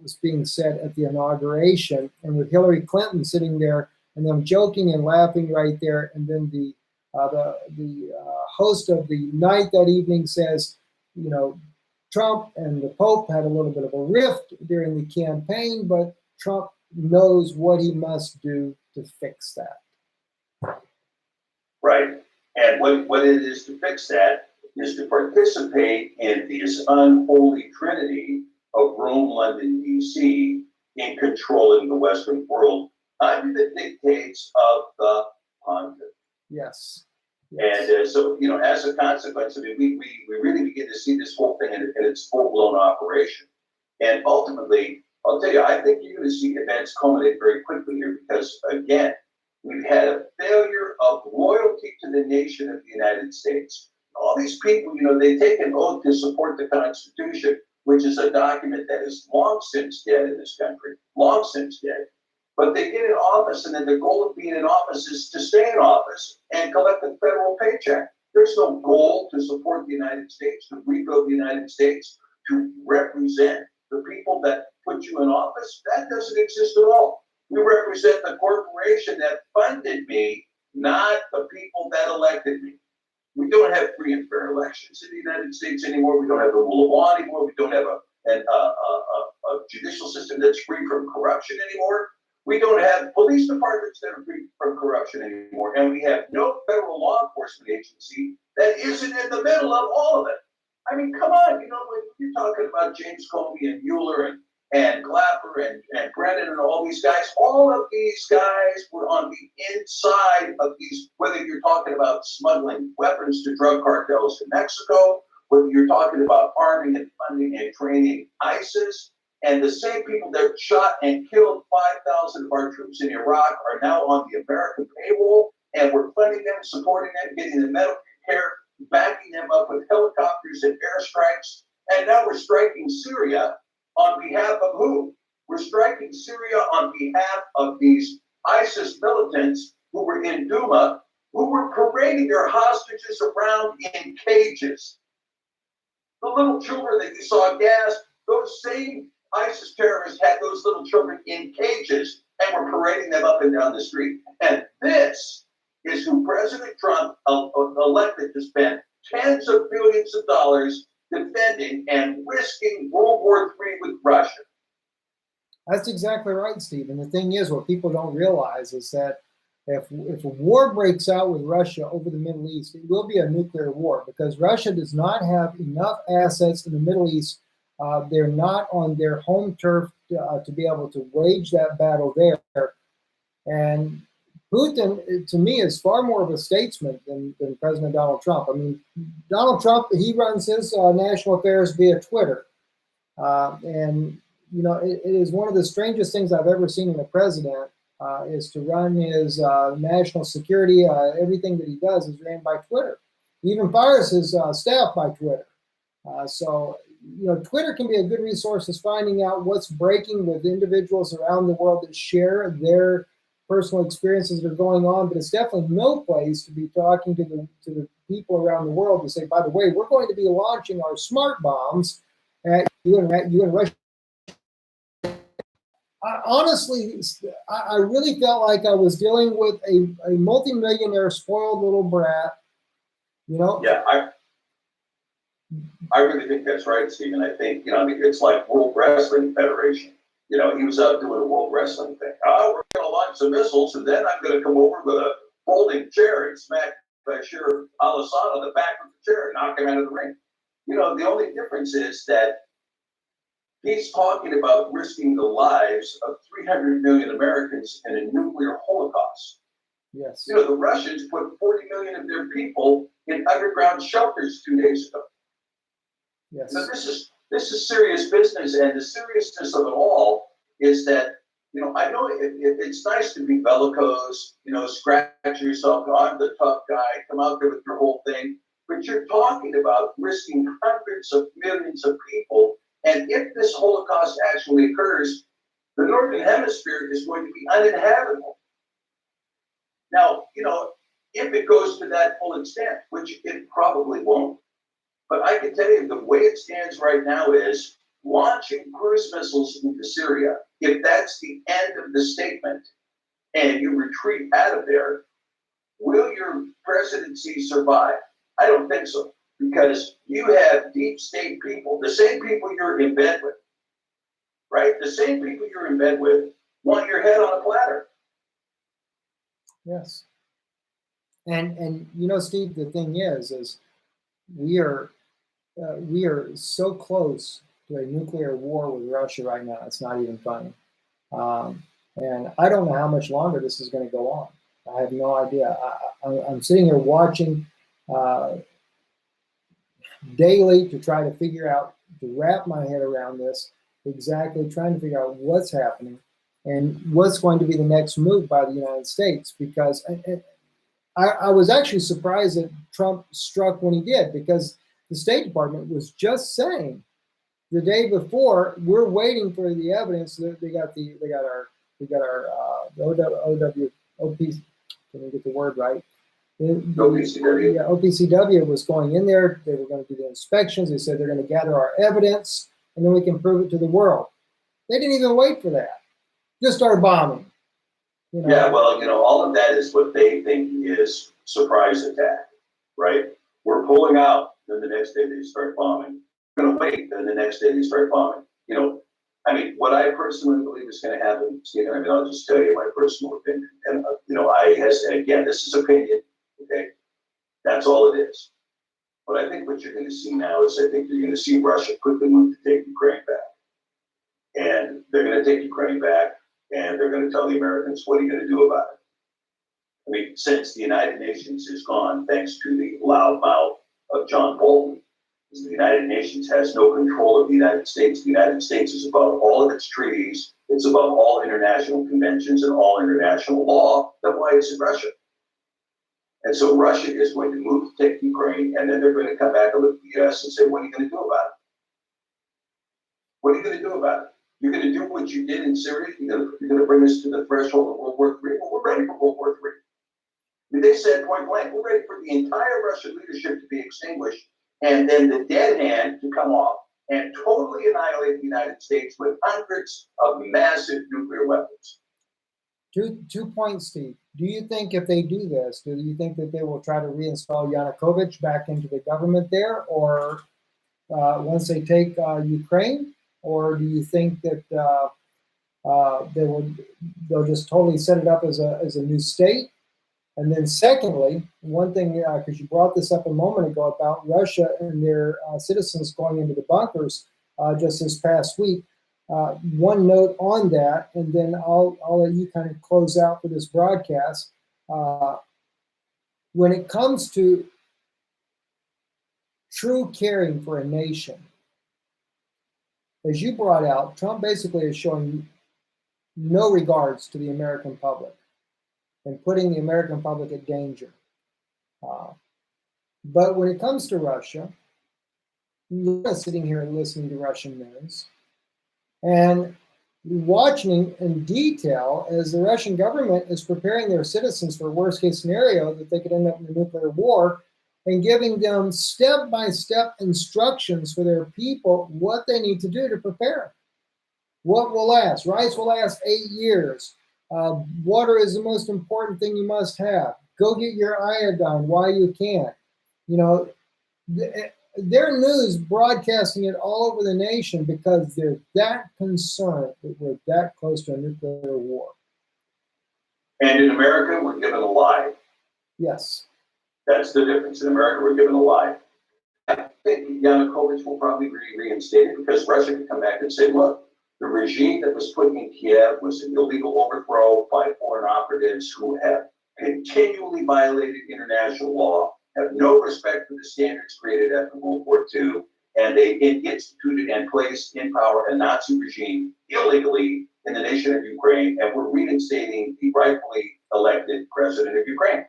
S1: was being said at the inauguration, and with Hillary Clinton sitting there and them joking and laughing right there, and then the host of the night that evening says, you know, Trump and the Pope had a little bit of a rift during the campaign, but Trump knows what he must do to fix that.
S3: Right. And what it is to fix that is to participate in this unholy trinity of Rome, London, D.C. in controlling the Western world under the dictates of the pontiff.
S1: Yes.
S3: And so, you know, as a consequence, I mean, we really begin to see this whole thing in its full-blown operation. And ultimately, I'll tell you, I think you're going to see events culminate very quickly here because, again, we've had a failure of loyalty to the nation of the United States. All these people, you know, they take an oath to support the Constitution, which is a document that is long since dead in this country, long since dead. But they get in office, and then the goal of being in office is to stay in office and collect a federal paycheck. There's no goal to support the United States, to rebuild the United States, to represent the people that put you in office. That doesn't exist at all. We represent the corporation that funded me, not the people that elected me. We don't have free and fair elections in the United States anymore. We don't have the rule of law anymore. We don't have a judicial system that's free from corruption anymore. We don't have police departments that are free from corruption anymore. And we have no federal law enforcement agency that isn't in the middle of all of it. I mean, come on, you know, when you're talking about James Comey and Mueller and Clapper and Brennan and all these of these guys were on the inside of these, whether you're talking about smuggling weapons to drug cartels in Mexico, whether you're talking about arming and funding and training ISIS, and the same people that shot and killed 5,000 of our troops in Iraq are now on the American payroll, and we're funding them, supporting them, getting them medical care, backing them up with helicopters and airstrikes, and now we're striking Syria on behalf of who? We're striking Syria on behalf of these ISIS militants who were in Duma, who were parading their hostages around in cages. The little children that you saw gassed, those same ISIS terrorists had those little children in cages and were parading them up and down the street. And this is who President Trump elected to spend tens of billions of dollars defending and risking World War III with Russia.
S1: That's exactly right, Steve. And the thing is, what people don't realize is that if a war breaks out with Russia over the Middle East, it will be a nuclear war because Russia does not have enough assets in the Middle East. They're not on their home turf to be able to wage that battle there. And Putin, to me, is far more of a statesman than President Donald Trump. I mean, Donald Trump, he runs his national affairs via Twitter. And, you know, it is one of the strangest things I've ever seen in a president is to run his national security. Everything that he does is ran by Twitter. He even fires his staff by Twitter. So, you know, Twitter can be a good resource as finding out what's breaking with individuals around the world that share their personal experiences that are going on, but it's definitely no place to be talking to the people around the world to say, by the way, we're going to be launching our smart bombs at you and Russia. Honestly, I really felt like I was dealing with a multimillionaire spoiled little brat, you know?
S3: Yeah, I really think that's right, Stephen. I think, you know, I mean, it's like World Wrestling Federation. You know, he was out doing a World Wrestling thing. Oh, we're going to launch some missiles, and then I'm going to come over with a folding chair and smack Bashir al-Assad on the back of the chair and knock him out of the ring. You know, the only difference is that he's talking about risking the lives of 300 million Americans in a nuclear holocaust.
S1: Yes.
S3: You know, the Russians put 40 million of their people in underground shelters 2 days ago.
S1: Yes.
S3: So this is serious business, and the seriousness of it all is that, you know, I know it's nice to be bellicose, you know, scratch yourself, I'm the tough guy, come out there with your whole thing, but you're talking about risking hundreds of millions of people, and if this Holocaust actually occurs, the Northern Hemisphere is going to be uninhabitable. Now, if it goes to that full extent, which it probably won't, but I can tell you the way it stands right now is launching cruise missiles into Syria. If that's the end of the statement and you retreat out of there, will your presidency survive? I don't think so, because you have deep state people, the same people you're in bed with, right? The same people you're in bed with want your head on a platter.
S1: Yes. And Steve, the thing is we are so close to a nuclear war with Russia right now. It's not even funny. And I don't know how much longer this is going to go on. I have no idea. I'm sitting here watching daily to try to figure out, to wrap my head around this, exactly trying to figure out what's happening and what's going to be the next move by the United States. Because I was actually surprised that Trump struck when he did, because the State Department was just saying the day before, we're waiting for the evidence that they got our OP, can we get the word right?
S3: OPCW.
S1: Yeah, OPCW was going in there. They were going to do the inspections. They said they're going to gather our evidence, and then we can prove it to the world. They didn't even wait for that. Just started bombing.
S3: Yeah, well, all of that is what they think is surprise attack, right? We're pulling out, then the next day they start bombing. We're going to wait, then the next day they start bombing. What I personally believe is going to happen, Stephen, I'll just tell you my personal opinion. And, I hesitate, again, this is opinion, okay? That's all it is. But I think what you're going to see now is I think you're going to see Russia quickly move to take Ukraine back. And they're going to take Ukraine back, and they're going to tell the Americans, what are you going to do about it? Since the United Nations is gone, thanks to the loud mouth of John Bolton, the United Nations has no control of the United States. The United States is above all of its treaties. It's above all international conventions and all international law. Then why is it Russia? And so Russia is going to move to take Ukraine, and then they're going to come back and look at the U.S. and say, what are you going to do about it? What are you going to do about it? You're going to do what you did in Syria? You're going to bring us to the threshold of World War III? Well, we're ready for World War III. They said point blank, we're ready for the entire Russian leadership to be extinguished, and then the dead hand to come off and totally annihilate the United States with hundreds of massive nuclear weapons.
S1: 2 points, Steve. Do you think if they do this, do you think that they will try to reinstall Yanukovych back into the government there, or once they take Ukraine, or do you think that they'll just totally set it up as a new state? And then secondly, one thing, because you brought this up a moment ago about Russia and their citizens going into the bunkers just this past week. One note on that, and then I'll let you kind of close out for this broadcast. When it comes to true caring for a nation, as you brought out, Trump basically is showing no regards to the American public and putting the American public at danger. But when it comes to Russia, you're sitting here and listening to Russian news and watching in detail as the Russian government is preparing their citizens for a worst case scenario that they could end up in a nuclear war, and giving them step-by-step instructions for their people what they need to do to prepare. What will last? Rice will last 8 years. Water is the most important thing you must have. Go get your iodine while you can. Their news broadcasting it all over the nation because they're that concerned that we're that close to a nuclear war.
S3: And in America, we're given a lie.
S1: Yes.
S3: That's the difference. In America, we're given a lie. I think Yanukovych will probably be reinstated because Russia can come back and say, look, the regime that was put in Kiev was an illegal overthrow by foreign operatives who have continually violated international law, have no respect for the standards created after World War II, and they instituted and placed in power a Nazi regime illegally in the nation of Ukraine, and we're reinstating the rightfully elected president of Ukraine.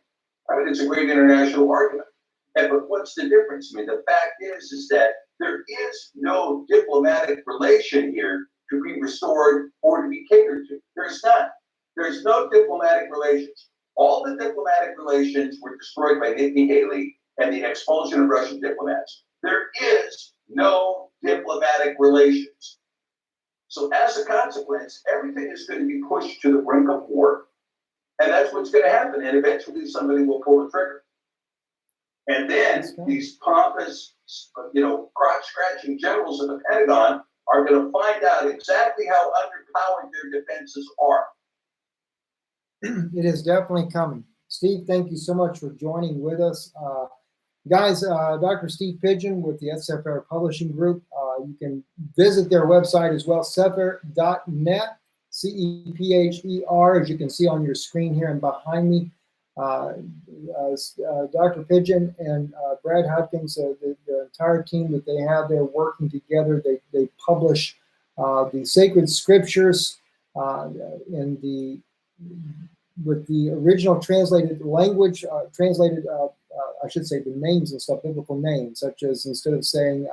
S3: It's a great international argument. But what's the difference? The fact is that there is no diplomatic relation here to be restored or to be catered to. There's not. There's no diplomatic relations. All the diplomatic relations were destroyed by Nikki Haley and the expulsion of Russian diplomats. There is no diplomatic relations. So as a consequence, everything is going to be pushed to the brink of war. And that's what's going to happen. And eventually somebody will pull the trigger. And then these pompous, crotch-scratching generals of the Pentagon are going to find out exactly how underpowered their defenses are.
S1: It is definitely coming. Steve, thank you so much for joining with us. Guys, Dr. Steve Pidgeon with the Cepher Publishing Group. You can visit their website as well, cepher.net, CEPHER, as you can see on your screen here and behind me. Dr. Pidgeon and Brad Hopkins, the entire team that they have there working together, they publish the sacred scriptures with the original translated language, I should say the names and stuff, biblical names, such as instead of saying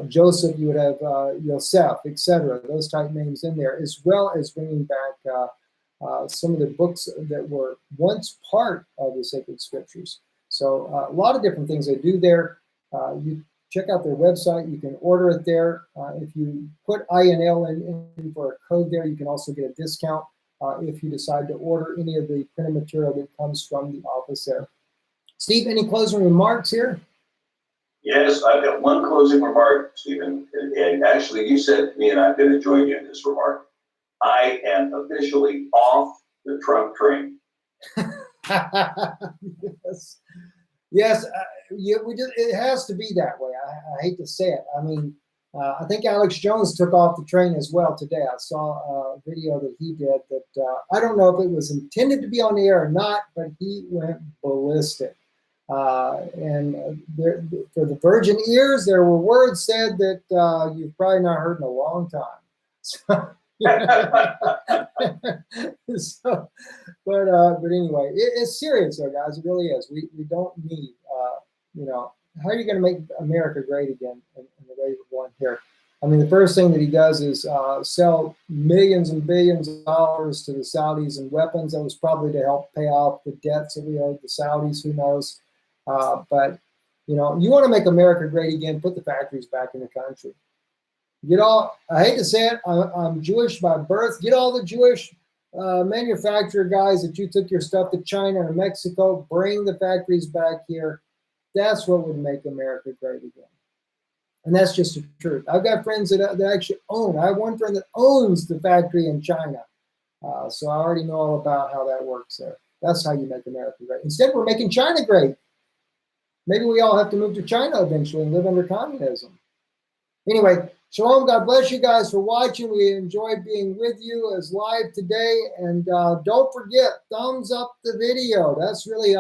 S1: Joseph, you would have Yosef, etc. Those type names in there, as well as bringing back some of the books that were once part of the sacred scriptures. So a lot of different things they do there. You check out their website. You can order it there. If you put INL in for a code there, you can also get a discount if you decide to order any of the printed material that comes from the office there. Steve, any closing remarks here?
S3: Yes, I've got one closing remark, Stephen. And actually, you said to me, and I'm going to join you in this remark, I am officially off the Trump train.
S1: Yes, it has to be that way. I hate to say it. I mean, I think Alex Jones took off the train as well today. I saw a video that he did that I don't know if it was intended to be on the air or not, but he went ballistic. And for the virgin ears, there were words said that you've probably not heard in a long time. But anyway, it's serious, though, guys. It really is. We don't need, how are you going to make America great again in the wave of one here? I mean, the first thing that he does is sell millions and billions of dollars to the Saudis in weapons. That was probably to help pay off the debts that we owed the Saudis. Who knows? But you want to make America great again. Put the factories back in the country. I hate to say it, I'm Jewish by birth. Get all the Jewish manufacturer guys that you took your stuff to China or Mexico, bring the factories back here. That's what would make America great again. And that's just the truth. I've got friends that actually own. I have one friend that owns the factory in China. So I already know all about how that works there. That's how you make America great. Instead, we're making China great. Maybe we all have to move to China eventually and live under communism. Anyway, shalom. God bless you guys for watching. We enjoyed being with you as live today. And don't forget, thumbs up the video. That's really,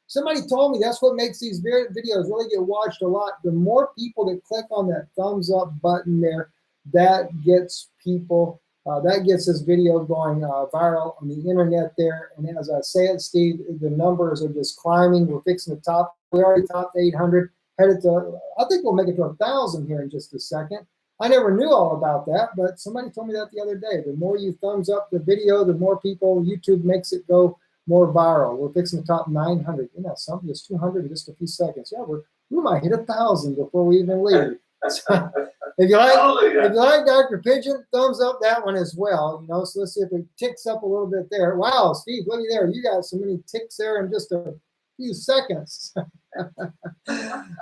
S1: somebody told me that's what makes these videos really get watched a lot. The more people that click on that thumbs up button there, that gets people, that gets this video going viral on the internet there. And as I say it, Steve, the numbers are just climbing. We're fixing the top. We already topped 800. Headed to, I think we'll make it to 1,000 here in just a second. I never knew all about that, but somebody told me that the other day. The more you thumbs up the video, the more people, YouTube makes it go more viral. We're fixing the top 900. Something is 200 in just a few seconds. Yeah, we might hit 1,000 before we even leave. So, if you like Dr. Pidgeon, thumbs up that one as well. So let's see if it ticks up a little bit there. Wow, Steve, look at there. You got so many ticks there in just a few seconds.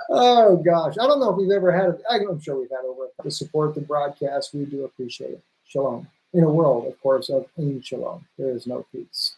S1: Oh gosh, I don't know if we've ever had it. I'm sure we've had over to support the broadcast. We do appreciate it. Shalom. In a world, of course, of in shalom, there is no peace.